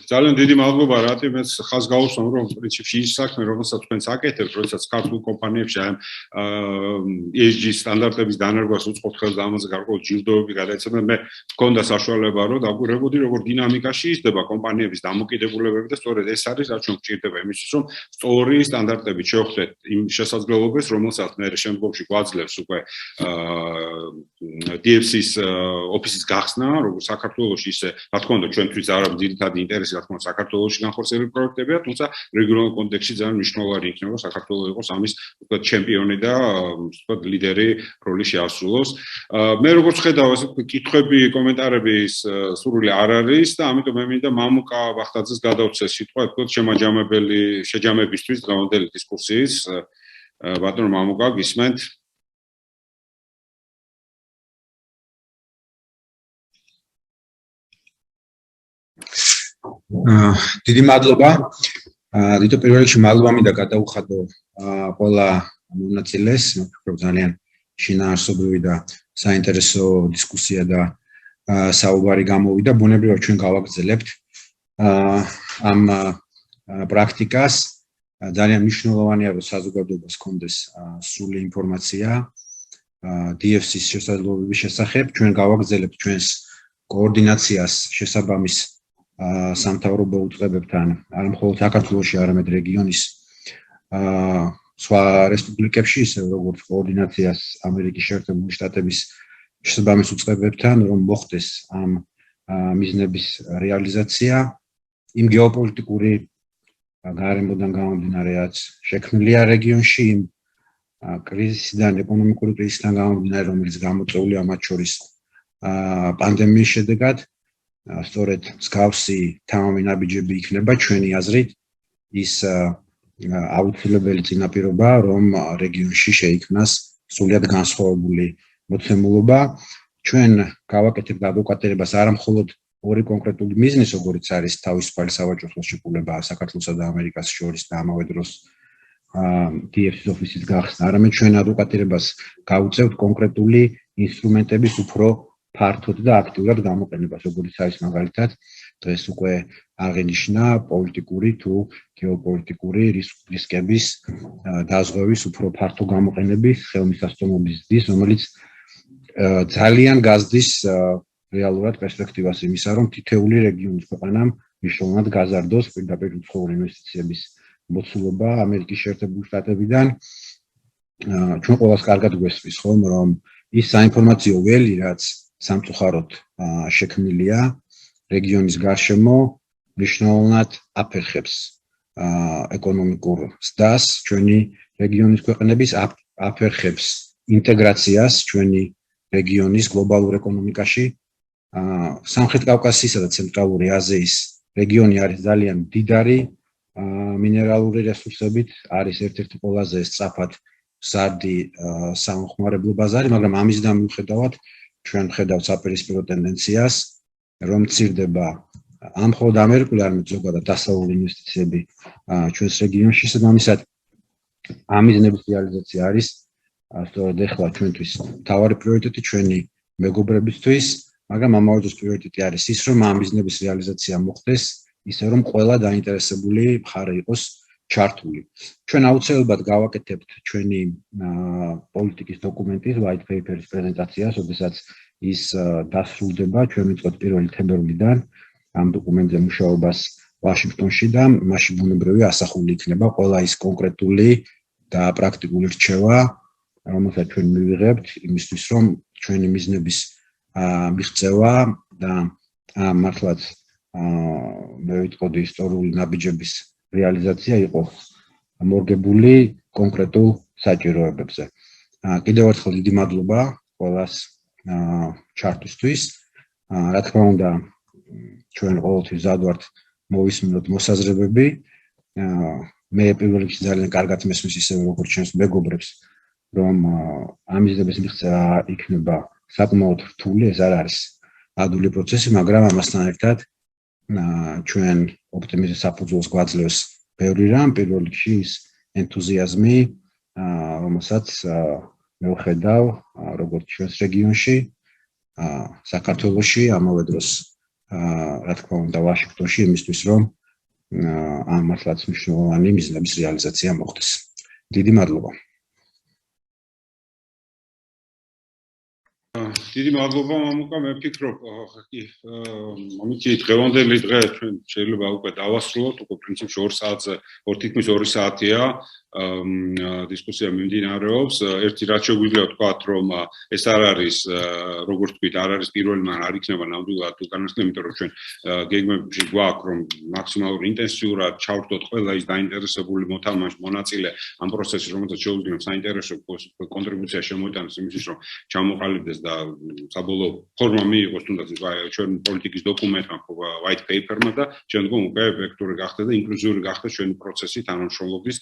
ძალიან დიდი მადლობა რატი მეც ხას გავუსვამ რომ პრინციპში ის საქმე რომელსაც თქვენს აკეთებთ, როდესაც ქართულ კომპანიებში ამ ESG სტანდარტების დანერგვას უწყობთ ხელს და ამაზე გარკვეული ჯილდოები გადაეცემენ, მე მქონდა საშუალება რომ დაგვირებოდი როგორ დინამიკაში ისდება კომპანიების დამოკიდებულებები და სწორედ ეს არის რაც ჩვენ გვჭირდება იმისთვის რომ სწორი სტანდარტები შევხვდეთ იმ შესაძლებლობებს რომელსაც მე შემდგომში გვაძლევს უკვე DFC-ის ოფისის გახსნა როგორც საქართველოში ისე რა თქმა უნდა ჩვენთვის არა ძირითადი ინტერესი რა თქმა უნდა საქართველოში განხორციელებული პროექტებია, თუმცა რეგიონულ კონტექსტში ძალიან მნიშვნელოვანი იქნება საქართველოს იყოს ამის ვთქვათ ჩემპიონი და ვთქვათ ლიდერი როლი შეასრულოს. მე როგორც ხედავ ასე ვთქვათ კითხვები, კომენტარების სურვილი არ არის და ამიტომ მე მინდა მამუკა ვახტაძეს გადავცე სიტყვა ვთქვათ შემაჯამებელი შეჯამებისთვის დღევანდელი დისკუსიის. ბატონო მამუკა გისმენთ? დიდი მადლობა. Რიტო პირველ რიგში მადლობა მინდა გადაუხადო ყველა მონაწილეს, მაგრამ ძალიან შინაარსობრივი და საინტერესო დისკუსია და საუბარი გამოვიდა. ბუნებრივად ჩვენ გავაგრძელებთ ამ პრაქტიკას. ძალიან მნიშვნელოვანია რომ საზოგადოებას ჰქონდეს სრული ინფორმაცია DFC-ის შესაძლებლობების შესახებ. ჩვენ გავაგრძელებთ ჩვენს კოორდინაციას შესაბამის სამთავრობო უწყებებთან, არა მხოლოდ საქართველოში, არამედ რეგიონის სხვა რესპუბლიკებში, ისე როგორც კოორდინაციას ამერიკის შეერთებული შტატების შესაბამის უწყებებთან, რომ მოხდეს ამ მიზნების რეალიზაცია, იმ გეოპოლიტიკური გარემოდან გამომდინარე, რაც შექმნილია რეგიონში, იმ კრიზისიდან, ეკონომიკური კრიზისიდან გამომდინარე, რომელიც გამოწვეულია მათ შორის პანდემიის შედეგად. სწორედ მსგავსი თამამი ნაბიჯები იქნება ჩვენი აზრით ის აუცილებელი წინაპირობა რომ რეგიონში შეიქმნას სრულიად განსხვავებული მოცემულობა. ჩვენ გავაკეთებთ ადვოკატირებას არა მხოლოდ ორი კონკრეტული მიზნის, როგორც არის თავისუფალი სავაჭრო ხელშეკრულება საქართველოსა და ამერიკას შორის და ამავე დროს DFC-ის ოფისის გახსნა, არამედ ჩვენ ადვოკატირებას გავუწევთ კონკრეტული ინსტრუმენტების უფრო ფართოდ და აქტიურად გამოყენებას, როგორც არის მაგალითად დღეს უკვე აღინიშნა პოლიტიკური თუ გეოპოლიტიკური რისკების დაზღვევის უფრო ფართო გამოყენების ხელმისაწვდომობის ზრდის, რომელიც ძალიან გაზრდის რეალურად პერსპექტივას იმისა, რომ თითეული რეგიონის ქვეყანამ მნიშვნელოვნად გაზარდოს პირდაპირ უცხოური ინვესტიციების მოცულობა ამერიკის შეერთებული შტატებიდან. ჩვენ ყველას კარგად გვესმის, ხომ, რომ ის საინფორმაციო ველი, რაც სამწუხაროდ შექმნილია რეგიონის გარშემო მნიშვნელოვნად აფერხებს ეკონომიკურ ზრდას ჩვენი რეგიონის ქვეყნების, აფერხებს ინტეგრაციას ჩვენი რეგიონის გლობალურ ეკონომიკაში. სამხრეთ კავკასიისა და ცენტრალური აზიის რეგიონი არის ძალიან მდიდარი მინერალური რესურსებით, არის ერთ-ერთი ყველაზე სწრაფად მზარდი სამხმარებლო ბაზარი, მაგრამ ამისგან მიუხედავად ჩვენ ვხედავთ საპირისპირო ტენდენციას, რომ მცირდება ამ მხოლოდ ამერიკული, არამედ ზოგადად დასავლური ინვესტიციები ჩვენს რეგიონში. შესაბამისად, ამ მიზნების რეალიზაცია არის სწორედ ახლა ჩვენთვის მთავარი პრიორიტეტი ჩვენი მეგობრებისთვის, მაგრამ ამავე დროს პრიორიტეტი არის ის, რომ ამ მიზნების რეალიზაცია მოხდეს ისე, რომ ყველა დაინტერესებული მხარე იყოს ჩართული. ჩვენ აუცილებლად გავაკეთებთ ჩვენი პოლიტიკის დოკუმენტის white paper-ის პრეზენტაციას, როდესაც ის დასრულდება, ჩვენ ვიწყოთ 1 თებერვლიდან ამ დოკუმენტზე მუშაობას ვაშინგტონში და მასში ბუნებრივი ასახული იქნება ყველა ის კონკრეტული და პრაქტიკული რჩევა, რომელსაც ჩვენ მივიღებთ იმისთვის, რომ ჩვენი მიზნების მიღწევა და მართლაც მე ვიტყოდი ისტორიული ნაბიჯების რეალიზაცია იყოს მორგებული კონკრეტულ საჭიროებებზე. კიდევ ერთხელ დიდი მადლობა ყველას ჩართვისთვის. რა თქმა უნდა, ჩვენ ყოველთვის მზად ვართ მოვისმინოთ მოსაზრებები. მე პირველ რიგში ძალიან კარგად მესმის ისევე როგორც ჩვენს მეგობრებს, რომ ამ მიზნების მიღწევა იქნება საკმაოდ რთული, ეს არ არის ადვილი პროცესი, მაგრამ ამასთან ერთად ჩვენ ოპტიმიზმის საფუძველს გვაძლევს ბევრი რამ, პირველ რიგში ის ენთუზიაზმი, რომელსაც მე ვხედავ როგორც ჩვენს რეგიონში, საქართველოში, ამავე დროს რა თქმა უნდა ვაშინგტონში იმისთვის რომ ამ მართლაც მნიშვნელოვანი მიზნების რეალიზაცია მოხდეს. დიდი მადლობა. დიდი მადლობა მამუკა, მე ვფიქრობ, ამითი დღევანდელი დღე ჩვენ შეიძლება უკვე დავასრულოთ, უკვე პრინციპში 2 საათზე, თითქმის 2 საათია დისკუსია მიმდინარეობს. ერთი რაც შეგვიძლია ვთქვათ, რომ ეს არ არის, როგორც ვთქვით, არ არის პირველი, მაგრამ არ იქნება ნამდვილად უკანასკნელი, იმიტომ რომ ჩვენ გეგმებში გვაქვს, რომ მაქსიმალურ ინტენსიურად ჩავრდოთ ყველა ის დაინტერესებული მონაწილე ამ პროცესში, რომელსაც შეუძლიათ საინტერესო კონტრიბუცია შემოიტანოს იმისთვის, რომ ჩამოყალიბდეს და საბოლოო ფორმა მიიღოს თუნდაც ჩვენ პოლიტიკის დოკუმენტმა, white paper-მა და შემდგომ უკვე ეფექტური გახდეს და ინკლუზიური გახდეს ჩვენი პროცესი თანამშრომლობის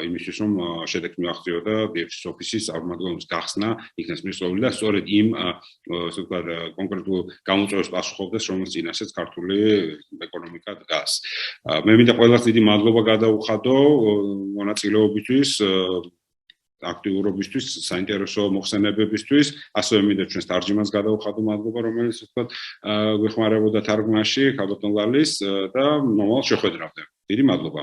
იმისთვის რომ შედეგს მიაღწიოდა DFC-ის ოფისის წარმომადგენლობის გახსნა იქნეს მისწავლილი და სწორედ იმ ასე ვთქვათ კონკრეტულ გამოწვევებს პასუხობდეს რომელსაც წინასაც ქართული ეკონომიკა დგას. მე მინდა ყველას დიდი მადლობა გადაუხადო მონაწილეობისთვის აქტიურობისთვის, საინტერესო მოხსენებებისთვის, ასევე მინდა ჩვენს თარჯიმანს გადაუხადო მადლობა, რომელიც ვთქვათ გვეხმარებოდა თარგმანში, ქალბატონ ლალის და მომავალ შეხვედრამდე. დიდი მადლობა.